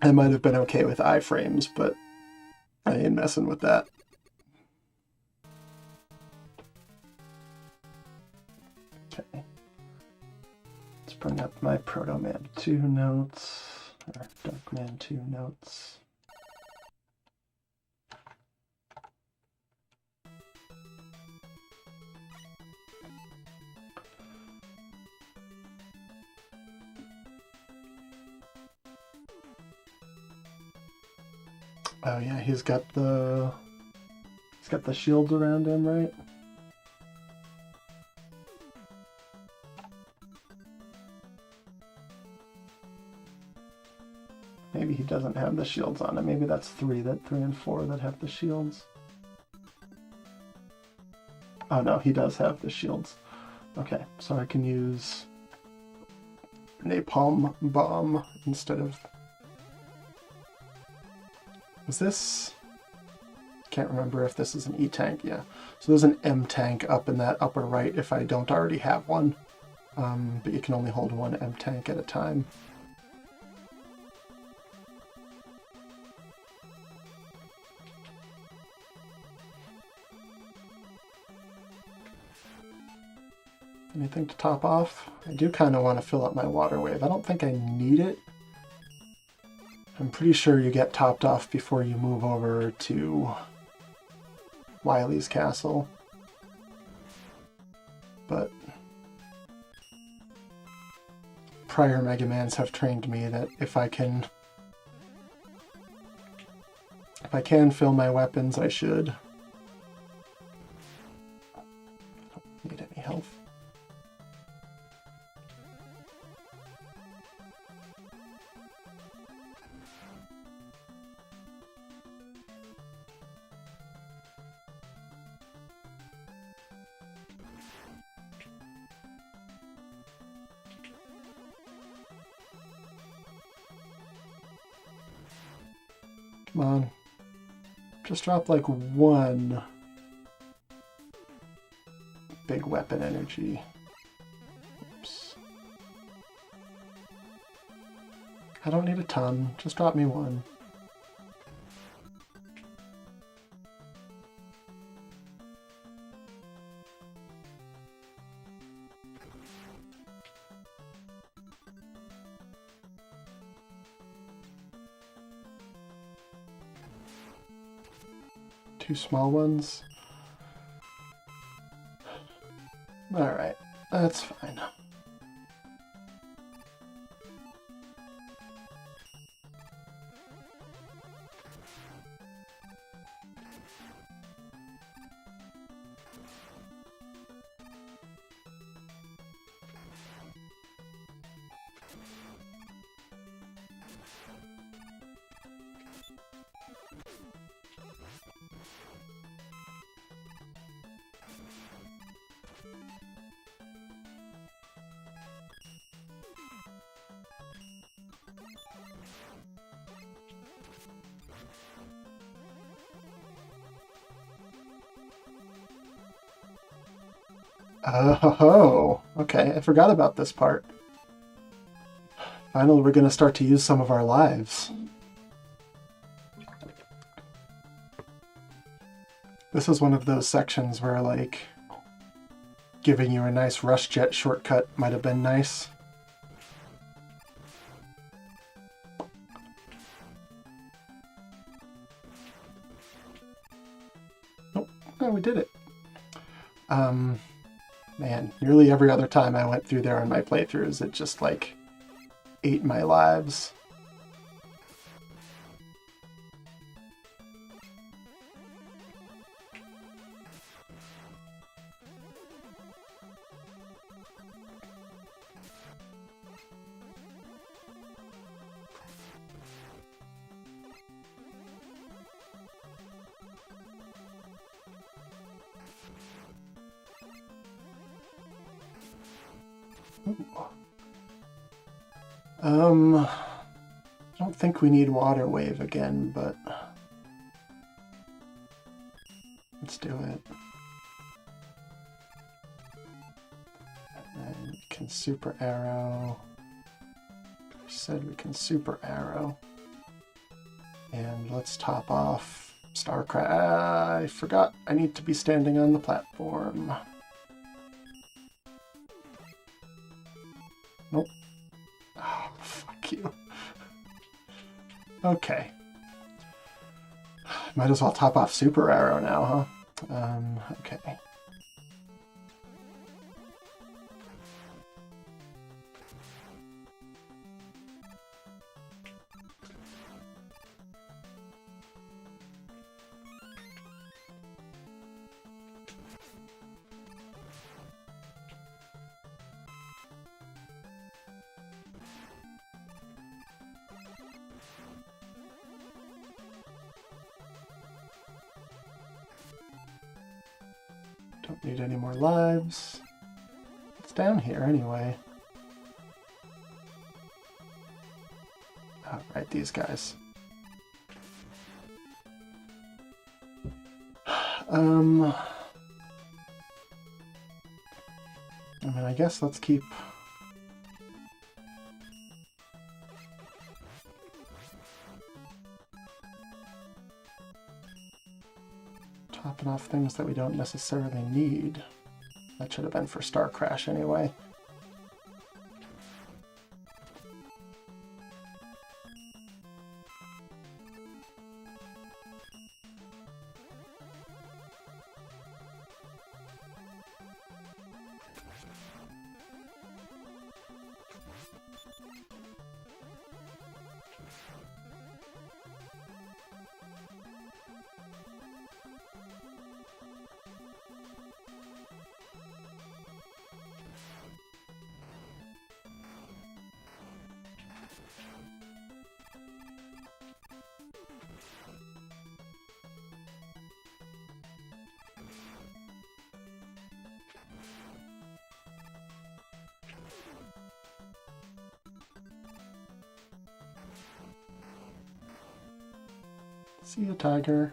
I might have been okay with iframes, but I ain't messing with that. Okay. bring up my Proto Man 2 notes, or Dark Man 2 notes. Oh yeah, he's got the shields around him, right? Maybe he doesn't have the shields on him. Maybe that's 3 and 4 that have the shields. Oh no, he does have the shields. Okay, so I can use Napalm Bomb instead of... Is this... Can't remember if this is an E-tank, yeah. So there's an M-tank up in that upper right if I don't already have one. But you can only hold one M-tank at a time. Anything to top off? I do kind of want to fill up my water wave. I don't think I need it. I'm pretty sure you get topped off before you move over to Wily's castle. But prior Mega Mans have trained me that if I can fill my weapons, I should. I don't need any health. Come on. Just drop like 1 big weapon energy. Oops. I don't need a ton. Just drop me 1. Two small ones. Alright, that's fine. Oh, okay. I forgot about this part. Finally, we're going to start to use some of our lives. This is one of those sections where, like, giving you a nice rush jet shortcut might have been nice. Nope. Oh, we did it. Man, nearly every other time I went through there on my playthroughs, it just, like, ate my lives. I don't think we need Water Wave again, but let's do it. And then we can Super Arrow. I said we can Super Arrow. And let's top off Starcraft. I forgot I need to be standing on the platform. Nope. Oh, fuck you. Okay. Might as well top off Super Arrow now, huh? Okay. Don't need any more lives. It's down here anyway. Oh, right, these guys. I mean, I guess let's keep... topping off things that we don't necessarily need. That should have been for Star Crash anyway. See you, Tiger.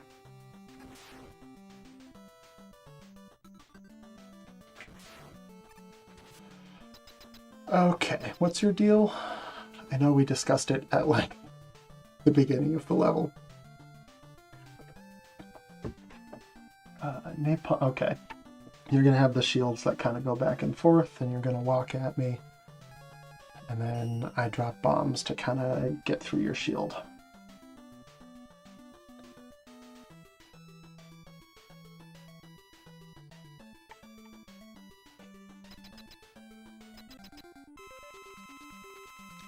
Okay, what's your deal? I know we discussed it at like the beginning of the level. Napalm, okay. You're gonna have the shields that kind of go back and forth, and you're gonna walk at me. And then I drop bombs to kind of get through your shield.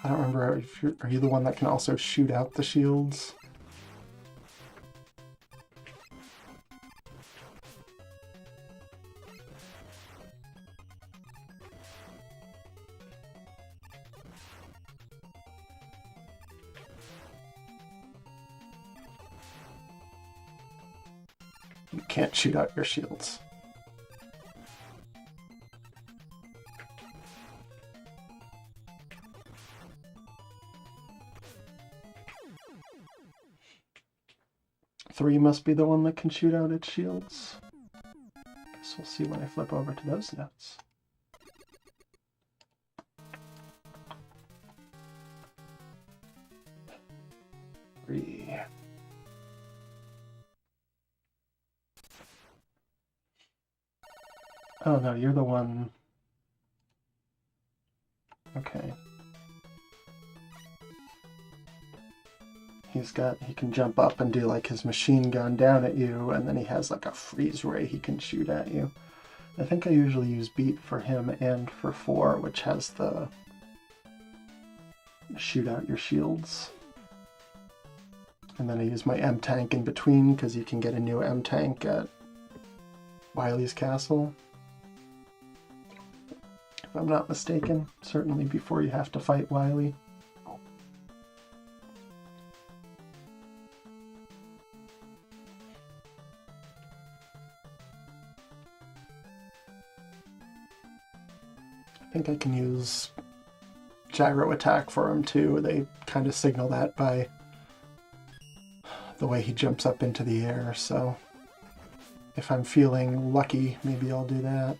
I don't remember if are you the one that can also shoot out the shields? You can't shoot out your shields. Three must be the one that can shoot out its shields. Guess we'll see when I flip over to those notes. Three. Oh no, you're the one. Okay. He can jump up and do like his machine gun down at you, and then he has like a freeze ray he can shoot at you. I think I usually use beat for him and for 4, which has the shoot out your shields. And then I use my M-Tank in between because you can get a new M-Tank at Wily's Castle. If I'm not mistaken, certainly before you have to fight Wily. I think I can use gyro attack for him too. They kind of signal that by the way he jumps up into the air, so if I'm feeling lucky, maybe I'll do that.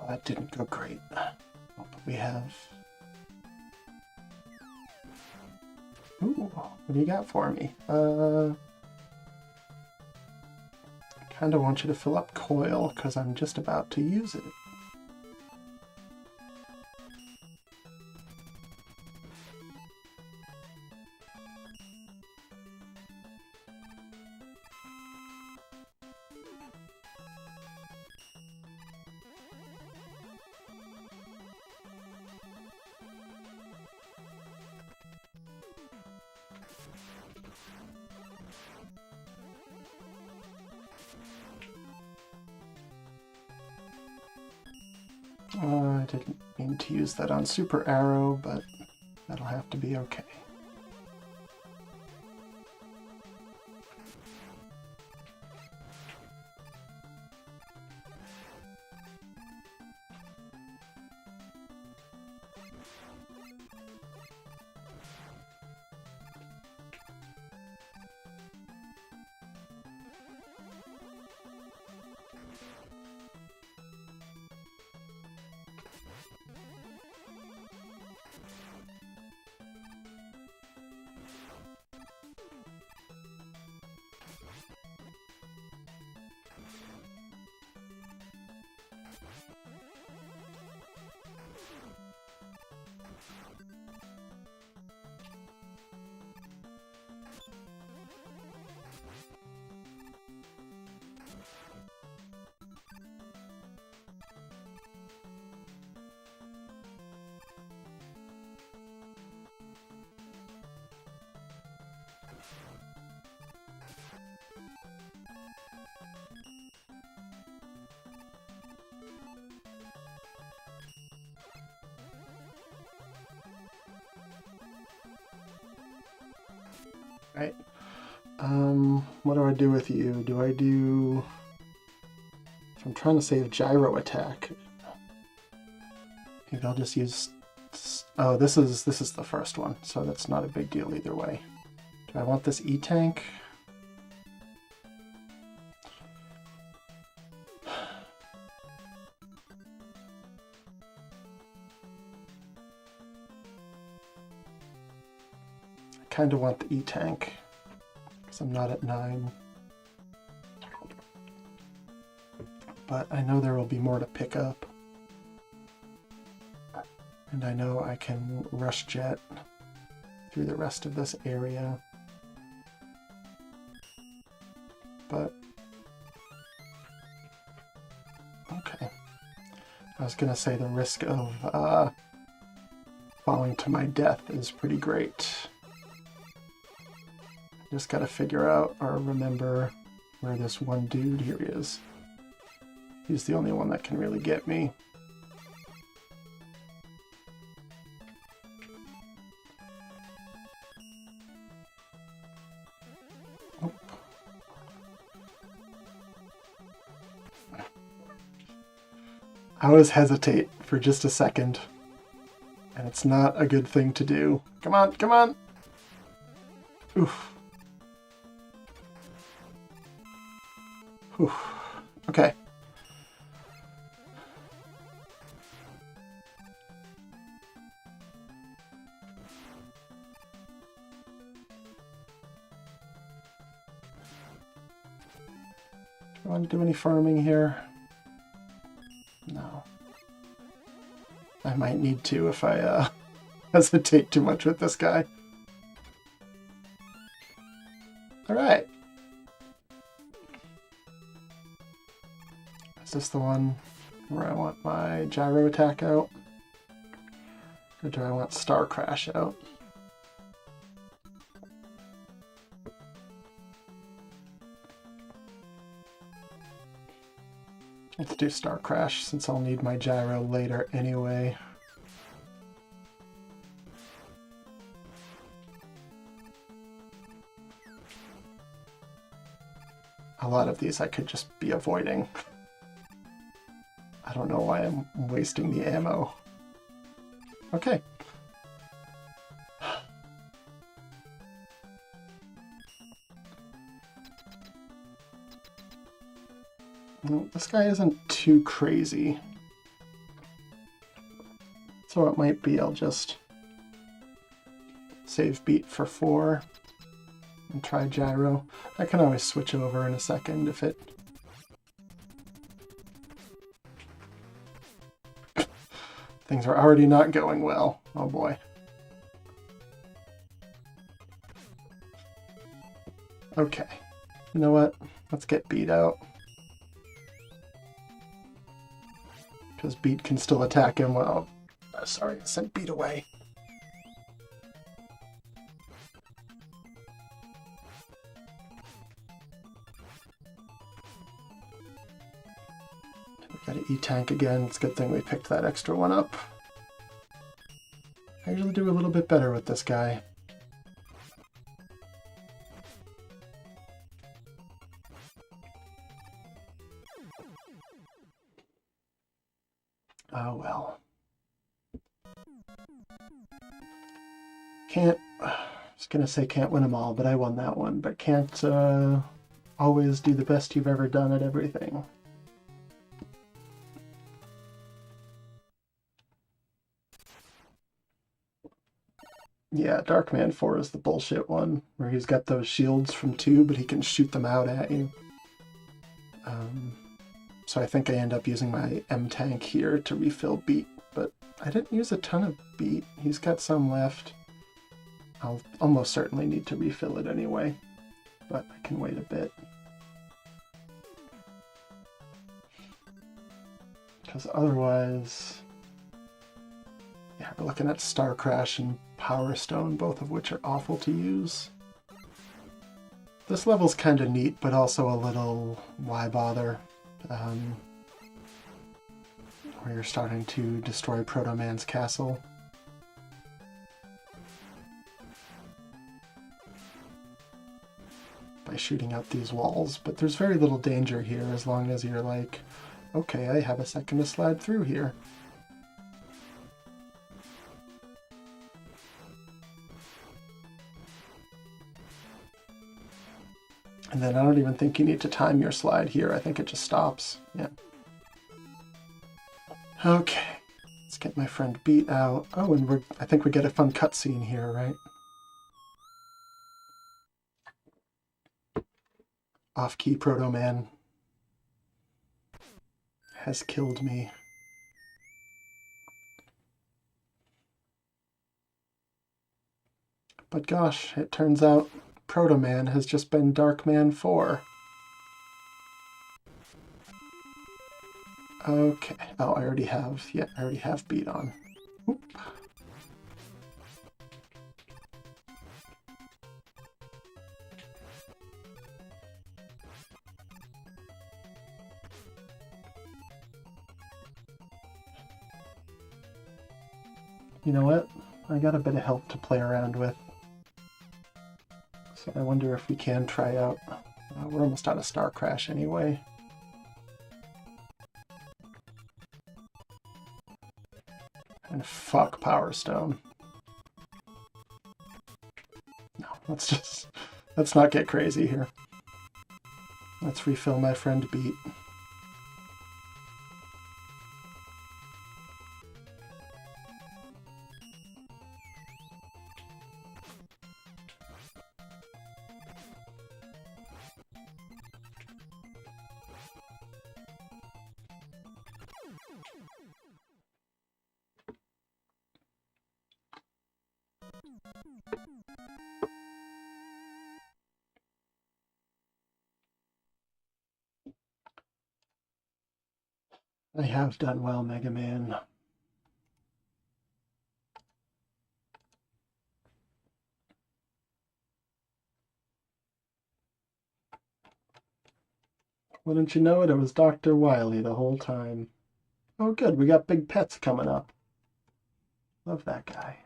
That didn't go great. Oh, but we have... Ooh, what do you got for me? Kind of want you to fill up coil, because I'm just about to use it. I didn't mean to use that on Super Arrow, but that'll have to be okay. Right. What do I do with you? Do I do... If I'm trying to save gyro attack, maybe I'll just use... Oh, this is the first one, so that's not a big deal either way. Do I want this E-Tank? I kind of want the E-Tank, because I'm not at 9. But I know there will be more to pick up. And I know I can rush jet through the rest of this area. But... okay. I was going to say the risk of falling to my death is pretty great. Just gotta figure out or remember where this one dude here is. He's the only one that can really get me. Oh. I always hesitate for just a second, and it's not a good thing to do. Come on, come on! Oof. Oof. Okay. Do I want to do any farming here? No. I might need to if I hesitate too much with this guy. Alright. Is this the one where I want my gyro attack out? Or do I want Star Crash out? Let's do Star Crash since I'll need my gyro later anyway. A lot of these I could just be avoiding. I don't know why I'm wasting the ammo. Okay. Well, this guy isn't too crazy. So it might be I'll just save beat for 4 and try gyro. I can always switch over in a second if it... Things are already not going well. Oh boy. Okay. You know what? Let's get beat out. Because beat can still attack him. Well, sorry, I sent beat away. We got to E-tank again. It's a good thing we picked that extra one up. I usually do a little bit better with this guy. Oh well. Can't... I was gonna say can't win them all, but I won that one. But can't always do the best you've ever done at everything. Yeah, Darkman 4 is the bullshit one, where he's got those shields from 2, but he can shoot them out at you. So I think I end up using my M-Tank here to refill beat, but I didn't use a ton of beat. He's got some left. I'll almost certainly need to refill it anyway, but I can wait a bit. Because otherwise... Yeah, we're looking at Star Crash and Power Stone, both of which are awful to use. This level's kind of neat, but also a little why bother. Where you're starting to destroy Proto Man's castle. By shooting out these walls, but there's very little danger here as long as you're like, okay, I have a second to slide through here. And then I don't even think you need to time your slide here. I think it just stops. Yeah. Okay. Let's get my friend beat out. Oh, and I think we get a fun cutscene here, right? Off-key Proto Man has killed me. But gosh, it turns out Proto Man has just been Darkman 4. Okay. Oh, I already have beat on. Oop. You know what? I got a bit of help to play around with. So I wonder if we can try out... we're almost out of Star Crash anyway. And fuck Power Stone. No, let's not get crazy here. Let's refill my friend beat. I have done well, Mega Man. Wouldn't you know it, it was Dr. Wily the whole time. Oh good, we got big pets coming up. Love that guy.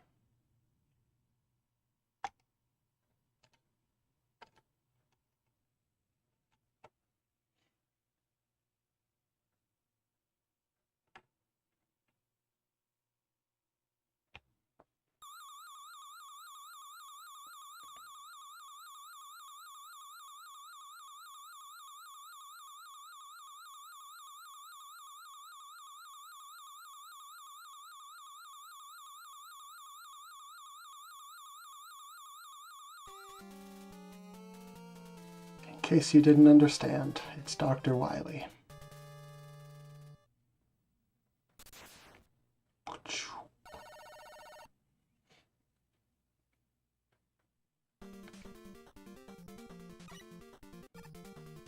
case you didn't understand, it's Dr. Wily.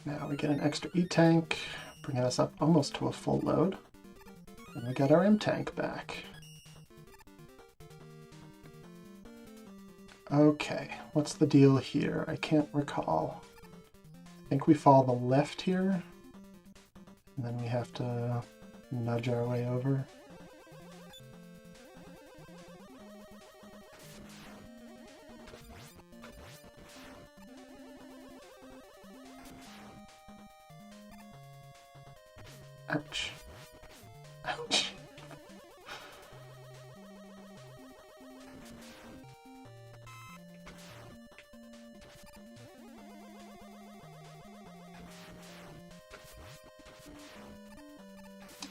Now we get an extra E-tank, bringing us up almost to a full load. And we got our M-tank back. Okay, what's the deal here? I can't recall. I think we follow the left here, and then we have to nudge our way over. Ouch. Ouch.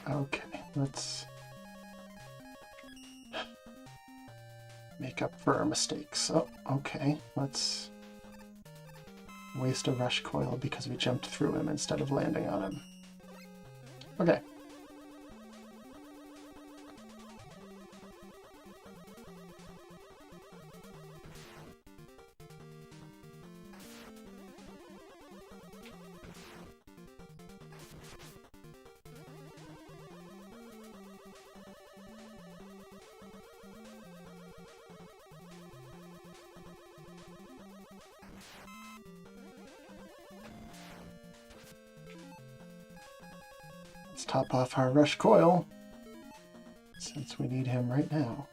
Okay, let's make up for our mistakes. Oh, okay, let's waste a rush coil because we jumped through him instead of landing on him. Okay. Let's top off our rush coil, since we need him right now.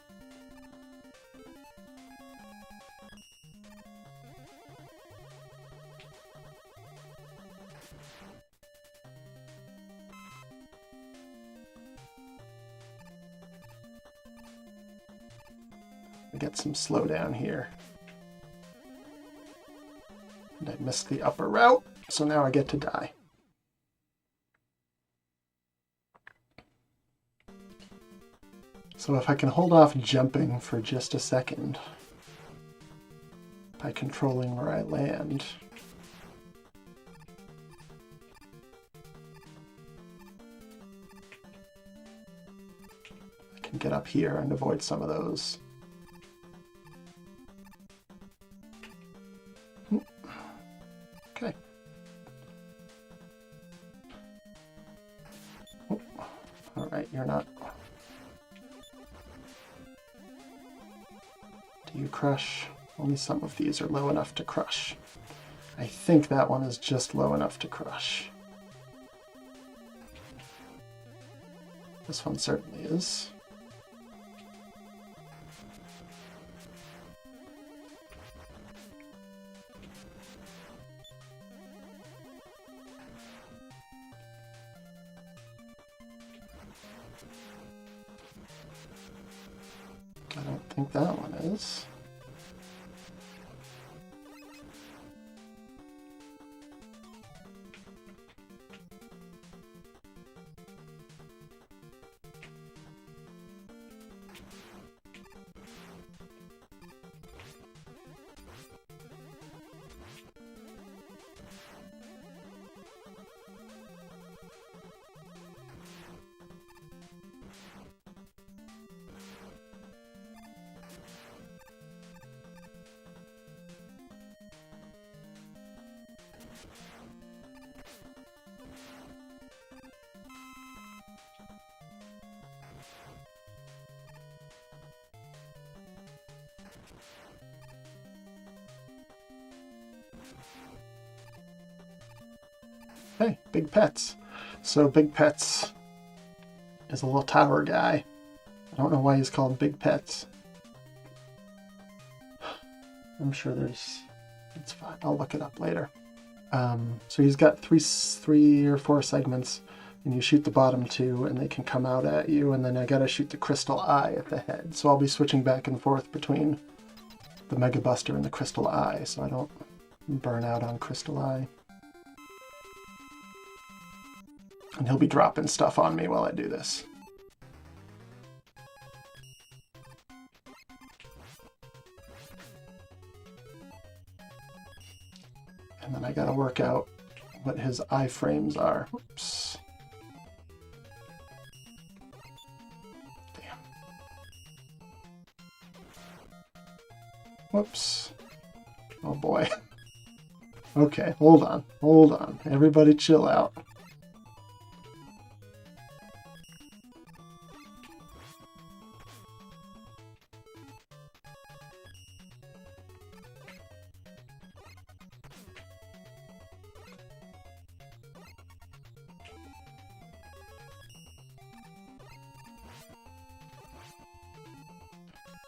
We get some slowdown here. And I missed the upper route, so now I get to die. So if I can hold off jumping for just a second by controlling where I land, I can get up here and avoid some of those. Okay. Oh, all right, you're not. Do you crush? Only some of these are low enough to crush. I think that one is just low enough to crush. This one certainly is. I don't think that one is. Hey, Big Pets. So Big Pets is a little tower guy. I don't know why he's called Big Pets. I'm sure there's... It's fine. I'll look it up later. So he's got three or four segments, and you shoot the bottom two, and they can come out at you, and then I gotta shoot the Crystal Eye at the head. So I'll be switching back and forth between the Mega Buster and the Crystal Eye, so I don't burn out on Crystal Eye. And he'll be dropping stuff on me while I do this. And then I gotta work out what his iframes are. Oops. Damn. Whoops. Oh boy. Okay, hold on. Hold on. Everybody chill out.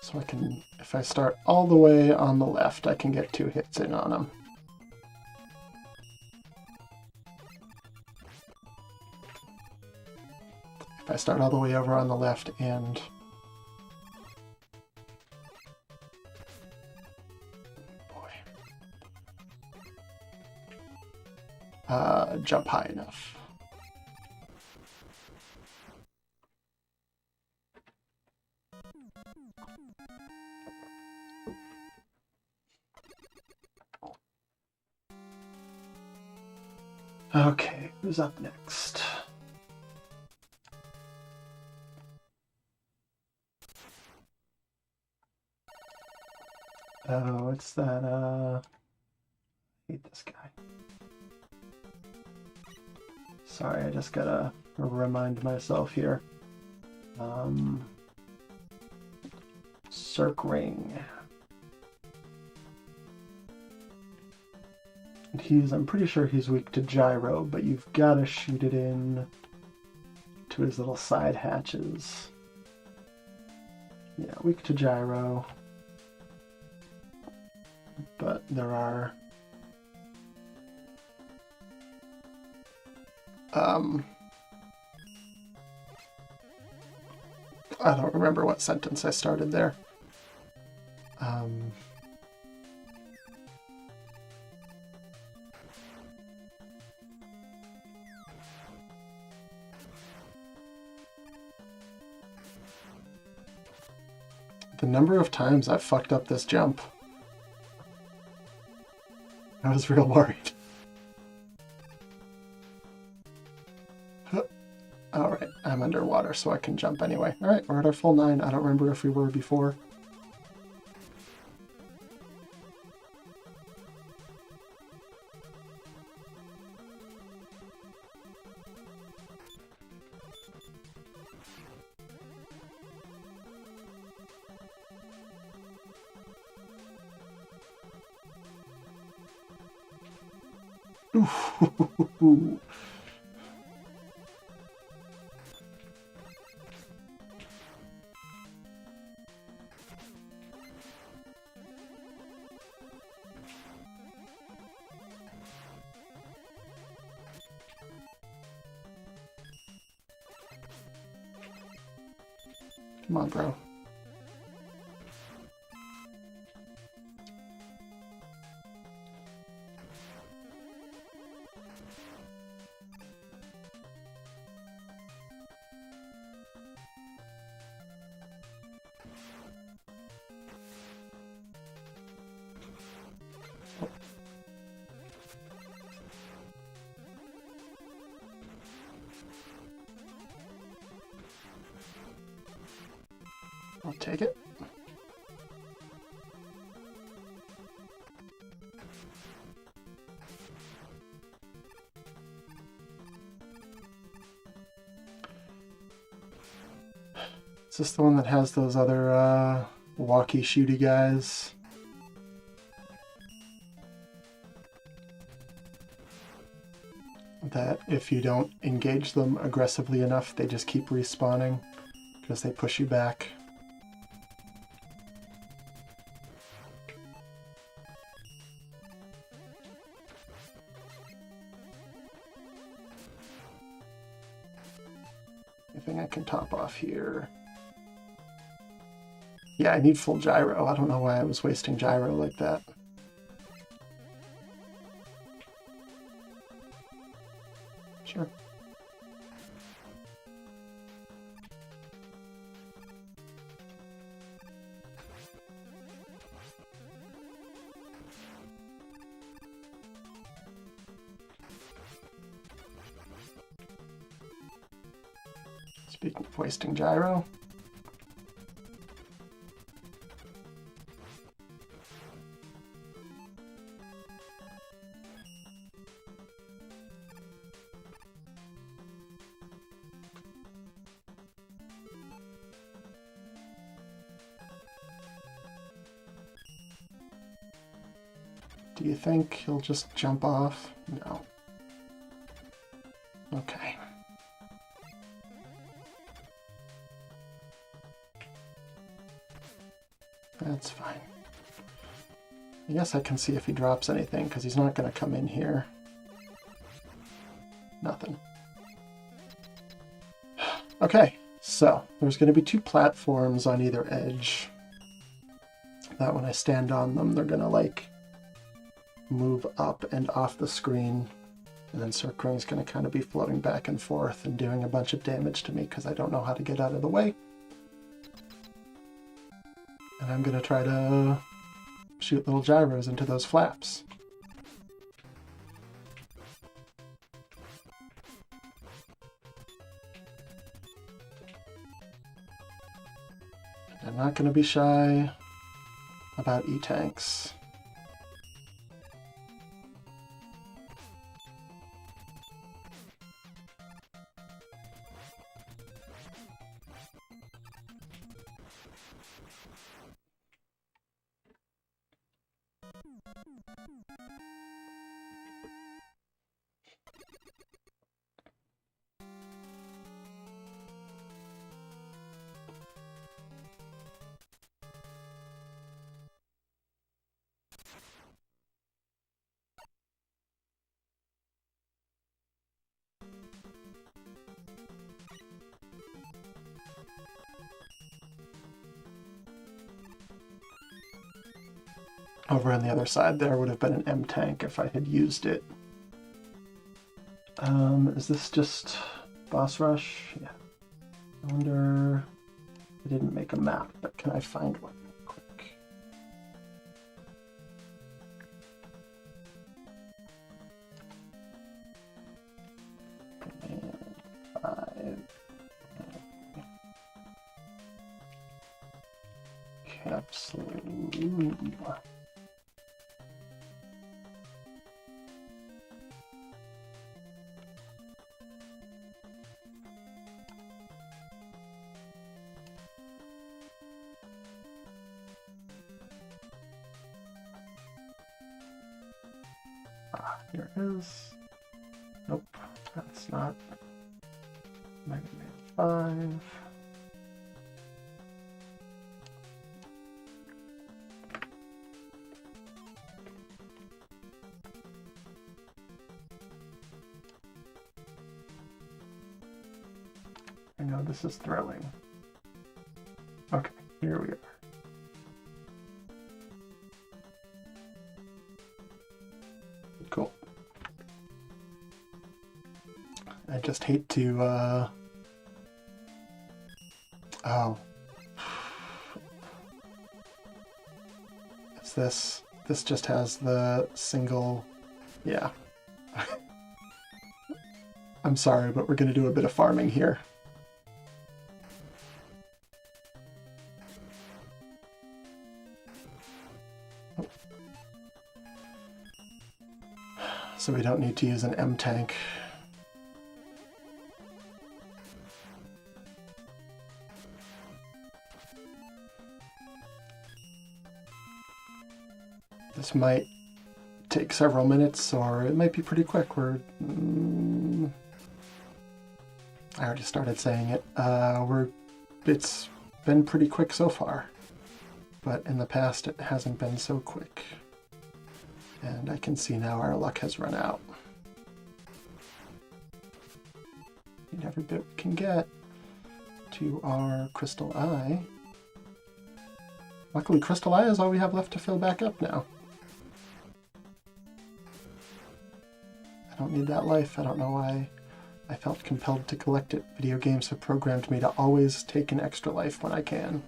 So I can, if I start all the way on the left, I can get 2 hits in on him. If I start all the way over on the left and jump high enough. Okay, who's up next? Oh, it's that, I hate this guy. Sorry, I just gotta remind myself here. Cirque Ring. And I'm pretty sure he's weak to gyro, but you've got to shoot it in to his little side hatches. Yeah, weak to gyro. But there are... I don't remember what sentence I started there. The number of times I've fucked up this jump. I was real worried. Alright, I'm underwater, so I can jump anyway. Alright, we're at our full 9. I don't remember if we were before. Ooh. Come on, bro. I'll take it. Is this the one that has those other walkie shooty guys? That if you don't engage them aggressively enough, they just keep respawning because they push you back. Anything I can top off here? Yeah, I need full gyro. I don't know why I was wasting gyro like that. Sure. Speaking of wasting gyro. Do you think he'll just jump off? No. Okay. That's fine. I guess I can see if he drops anything, because he's not going to come in here. Nothing. Okay, so there's going to be 2 platforms on either edge. That when I stand on them, they're going to, like, move up and off the screen. And then Circring's going to kind of be floating back and forth and doing a bunch of damage to me because I don't know how to get out of the way. And I'm going to try to shoot little gyros into those flaps. I'm not going to be shy about E-tanks. Over on the other side there would have been an M-tank if I had used it. Is this just boss rush? Yeah. I wonder... I didn't make a map, but can I find one real quick? And 5... Capsule... Here it is. Nope, that's not Mega Man 5. I know this is thrilling. Okay, here we are. Cool. I just hate to, oh. Is this just has the single, yeah. I'm sorry, but we're gonna do a bit of farming here. So we don't need to use an M-tank. This might take several minutes, or it might be pretty quick. I already started saying it. It's been pretty quick so far, but in the past it hasn't been so quick. And I can see now our luck has run out. Need every bit we can get to our Crystal Eye. Luckily, Crystal Eye is all we have left to fill back up now. I don't need that life. I don't know why I felt compelled to collect it. Video games have programmed me to always take an extra life when I can.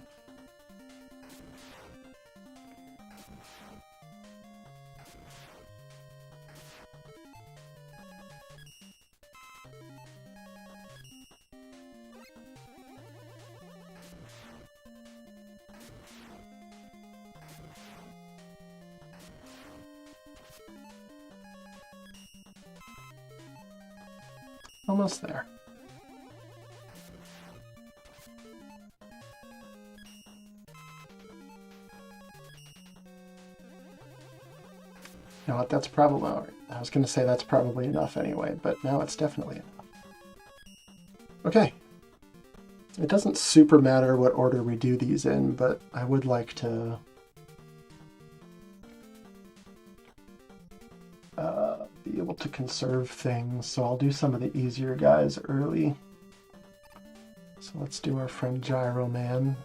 Almost there. You know what, that's probably, I was going to say that's probably enough anyway, but now it's definitely enough. Okay. It doesn't super matter what order we do these in, but I would like to be able to conserve things, so I'll do some of the easier guys early. So let's do our friend Gyro Man.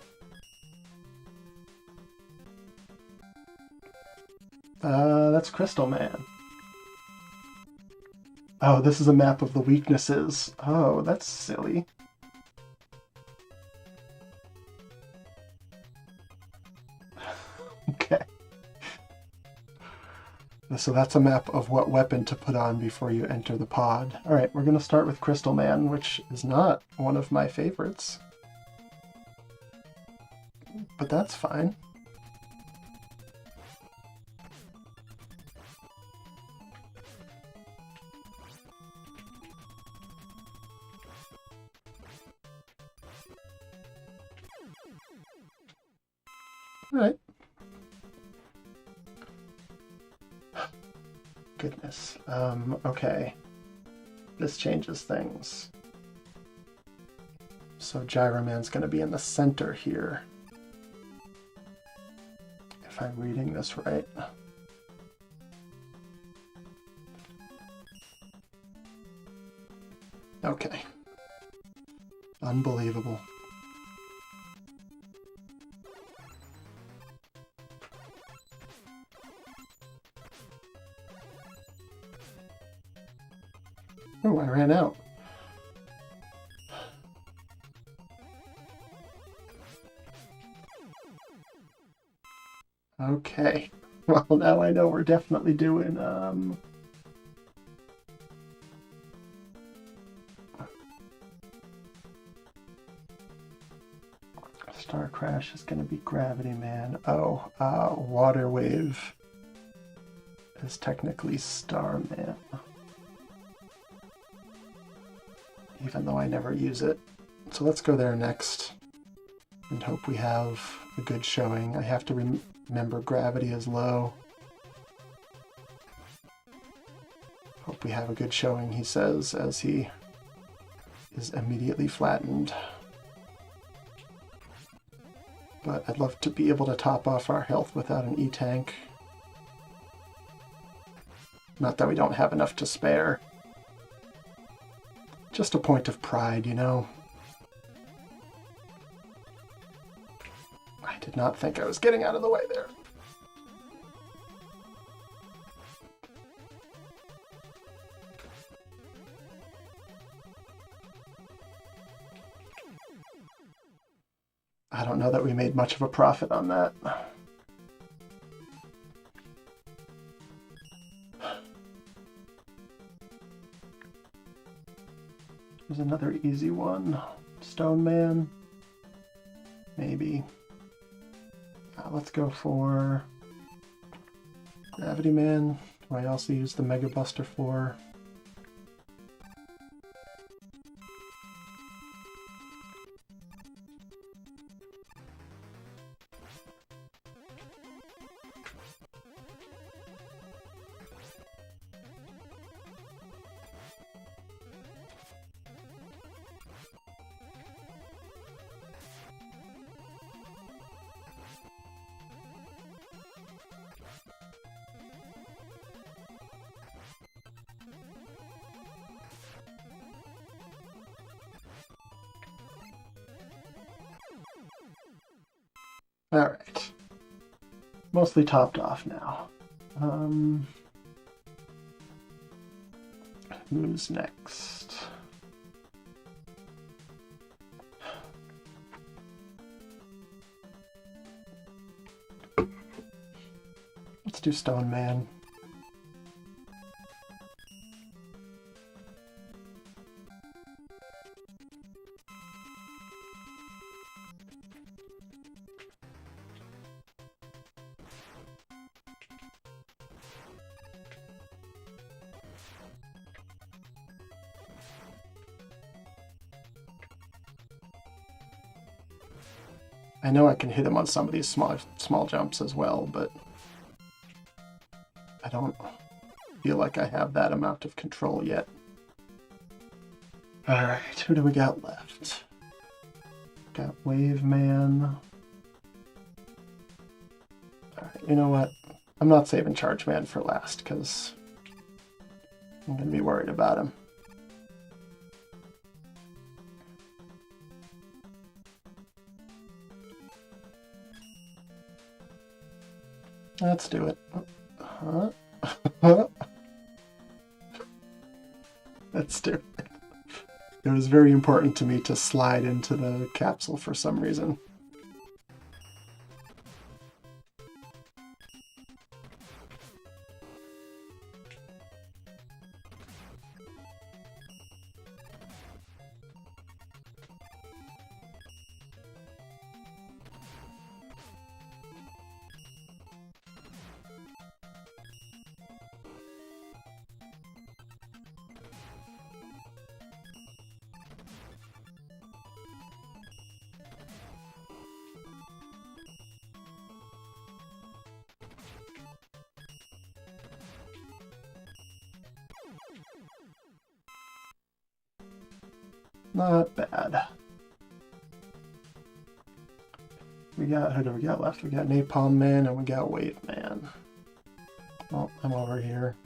That's Crystal Man. Oh, this is a map of the weaknesses. Oh, that's silly. Okay. So that's a map of what weapon to put on before you enter the pod. All right, we're going to start with Crystal Man, which is not one of my favorites. But that's fine. All right. Goodness. Okay. This changes things. So Gyro Man's going to be in the center here. If I'm reading this right. Okay. Unbelievable. Oh, I ran out. Okay. Well, now I know we're definitely doing, Star Crash is going to be Gravity Man. Oh, Water Wave is technically Starman. Even though I never use it. So let's go there next and hope we have a good showing. I have to remember gravity is low. Hope we have a good showing, he says, as he is immediately flattened. But I'd love to be able to top off our health without an E-Tank. Not that we don't have enough to spare. Just a point of pride, you know. I did not think I was getting out of the way there. I don't know that we made much of a profit on that. There's another easy one. Stone Man. Maybe. Let's go for Gravity Man, who I also use the Mega Buster for. Alright. Mostly topped off now. Who's next? Let's do Stone Man. I know I can hit him on some of these small jumps as well, but I don't feel like I have that amount of control yet. Alright, who do we got left? Got Wave Man. Alright, you know what? I'm not saving Charge Man for last, because I'm going to be worried about him. Let's do it. Let's do it. It was very important to me to slide into the capsule for some reason. Not bad. Who do we got left? We got Napalm Man and we got Wave Man. Oh, I'm over here.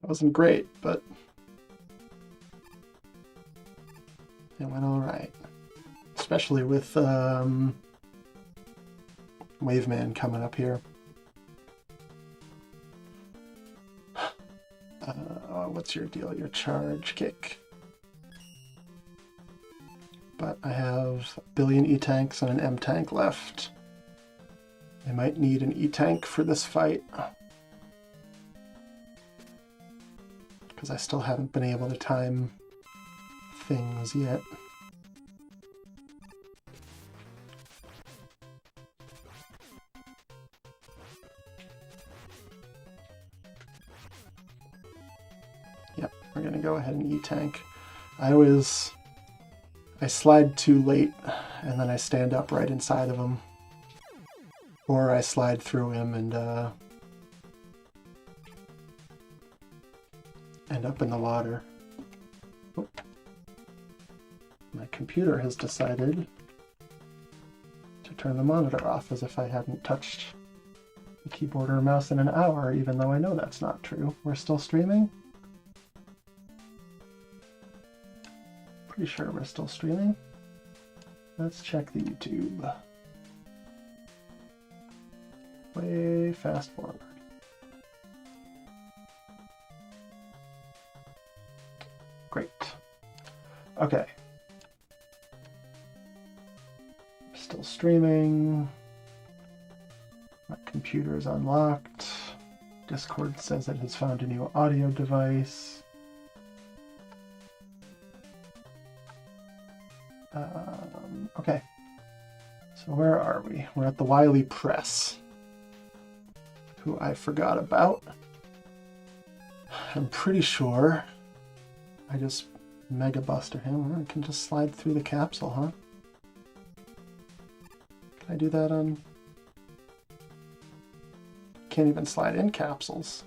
Wasn't great, but it went all right. Especially with Wave Man coming up here. What's your deal? Your charge kick. But I have a billion E-tanks and an M-tank left. I might need an E-tank for this fight, because I still haven't been able to time things yet. Yep, we're gonna go ahead and E-tank. I slide too late, and then I stand up right inside of him. Or I slide through him and end up in the water. Oh. My computer has decided to turn the monitor off as if I hadn't touched the keyboard or mouse in an hour, even though I know that's not true. We're still streaming? Pretty sure we're still streaming. Let's check the YouTube. Way fast forward. Great. Okay. Still streaming. My computer is unlocked. Discord says it has found a new audio device. Okay. So where are we? We're at the Wily Press, who I forgot about. I'm pretty sure I just Mega Buster him. I can just slide through the capsule, huh? Can I do that on... Can't even slide in capsules.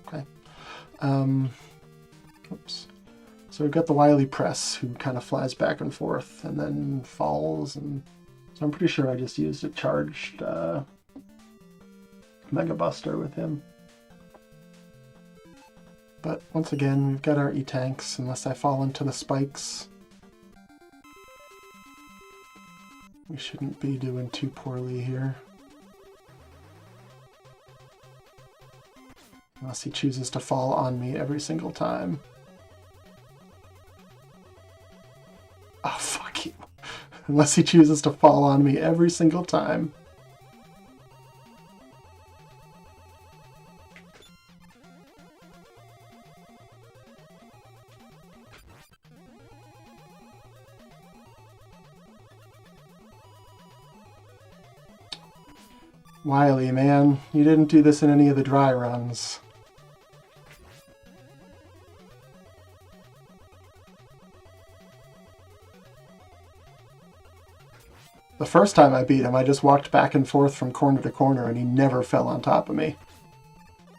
Okay. Oops. So we've got the Wily Press, who kind of flies back and forth and then falls, and so I'm pretty sure I just used a charged Mega Buster with him. But once again, we've got our E-tanks, unless I fall into the spikes. We shouldn't be doing too poorly here. Unless he chooses to fall on me every single time. Oh, fuck you. Unless he chooses to fall on me every single time. Wily, man, you didn't do this in any of the dry runs. The first time I beat him, I just walked back and forth from corner to corner and he never fell on top of me.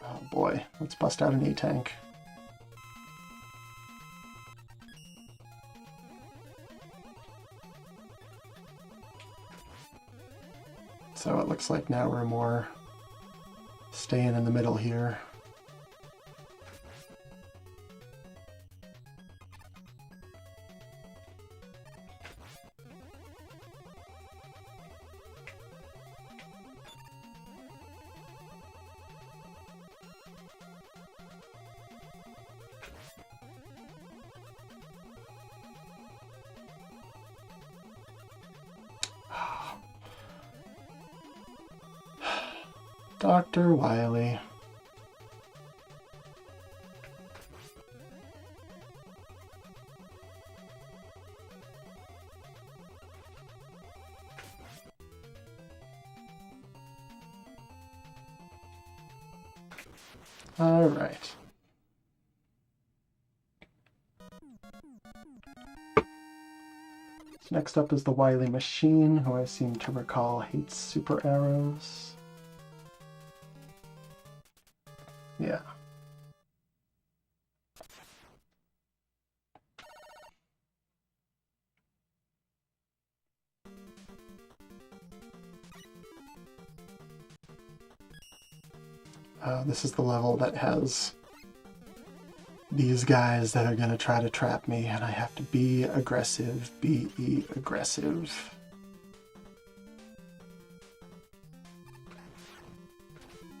Oh boy, let's bust out an E-Tank. So it looks like now we're more staying in the middle here. Dr. Wily. All right. So next up is the Wily Machine, who I seem to recall hates super arrows. Yeah. This is the level that has these guys that are going to try to trap me, and I have to be aggressive, be aggressive.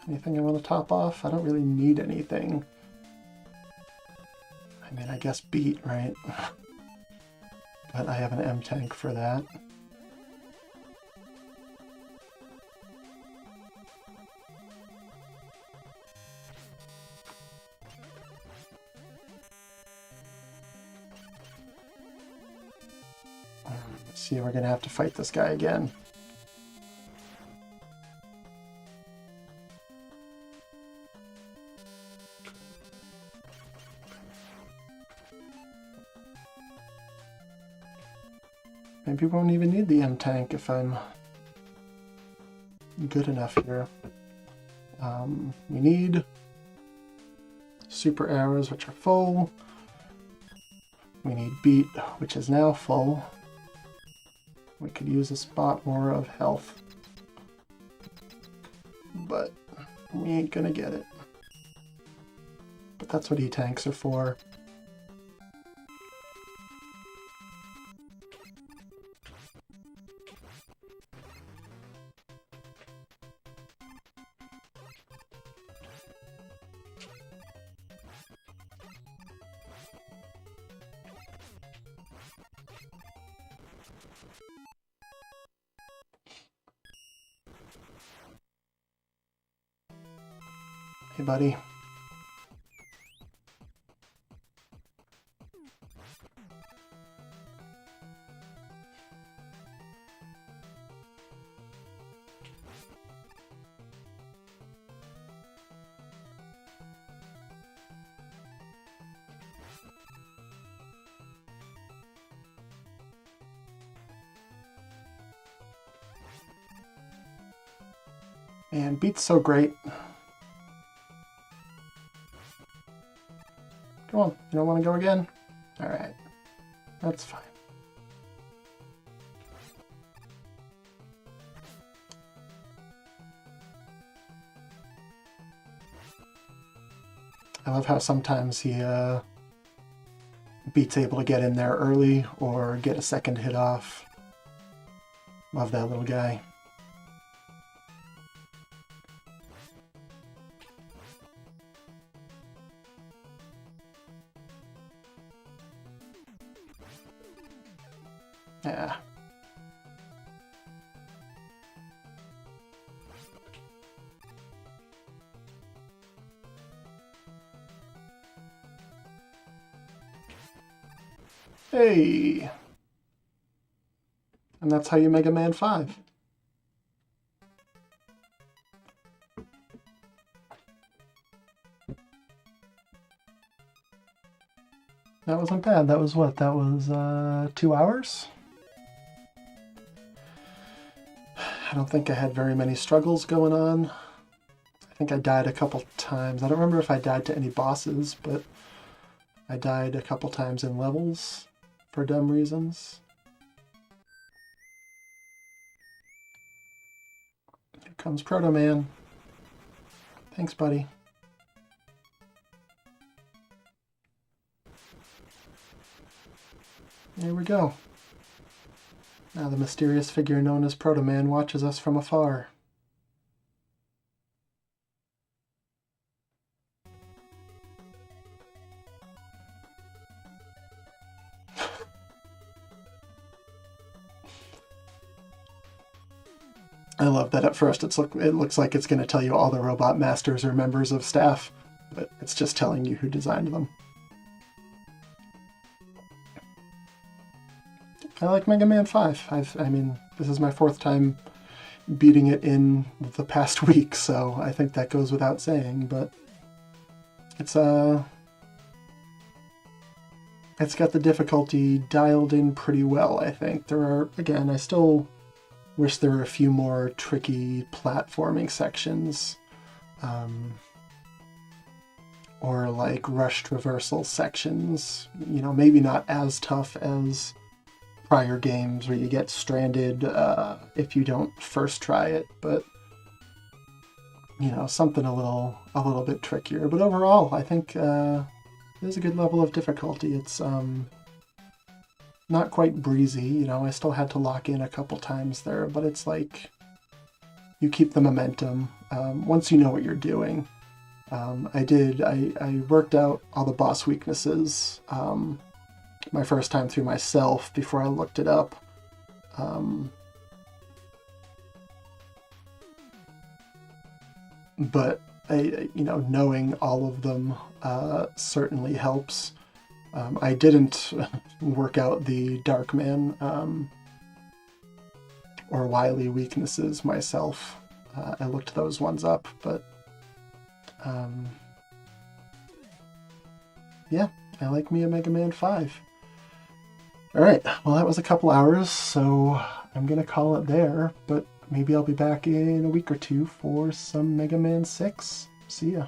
Anything I want to top off? I don't really need anything. I mean, I guess beat, right? But I have an M-Tank for that. See, we're going to have to fight this guy again. Maybe we won't even need the M-Tank if I'm good enough here. We need super arrows, which are full. We need beat, which is now full. We could use a spot more of health, but we ain't gonna get it. But that's what E-Tanks are for. Hey, buddy. Man, beat's so great. Come on, you don't want to go again? Alright, that's fine. I love how sometimes he Beat's able to get in there early or get a second hit off. Love that little guy. Yeah. Hey! And that's how you Mega Man 5. That wasn't bad. That was what? That was 2 hours? I don't think I had very many struggles going on. I think I died a couple times. I don't remember if I died to any bosses, but I died a couple times in levels for dumb reasons. Here comes Proto Man. Thanks, buddy. There we go. Now the mysterious figure known as Proto Man watches us from afar. I love that at first it looks like it's going to tell you all the robot masters are members of staff, but it's just telling you who designed them. I like Mega Man 5. I mean, this is my 4th time beating it in the past week, so I think that goes without saying, but it's got the difficulty dialed in pretty well, I think. There are, again, I still wish there were a few more tricky platforming sections, or like rushed reversal sections, you know, maybe not as tough as prior games where you get stranded if you don't first try it, but you know, something a little bit trickier. But overall, I think there's a good level of difficulty. It's not quite breezy, you know, I still had to lock in a couple times there, but it's like you keep the momentum once you know what you're doing. I worked out all the boss weaknesses my first time through myself before I looked it up. But you know, knowing all of them certainly helps. I didn't work out the Darkman or Wily weaknesses myself. I looked those ones up, but yeah, I like me a Mega Man 5. Alright, well that was a couple hours, so I'm gonna call it there, but maybe I'll be back in a week or two for some Mega Man 6. See ya.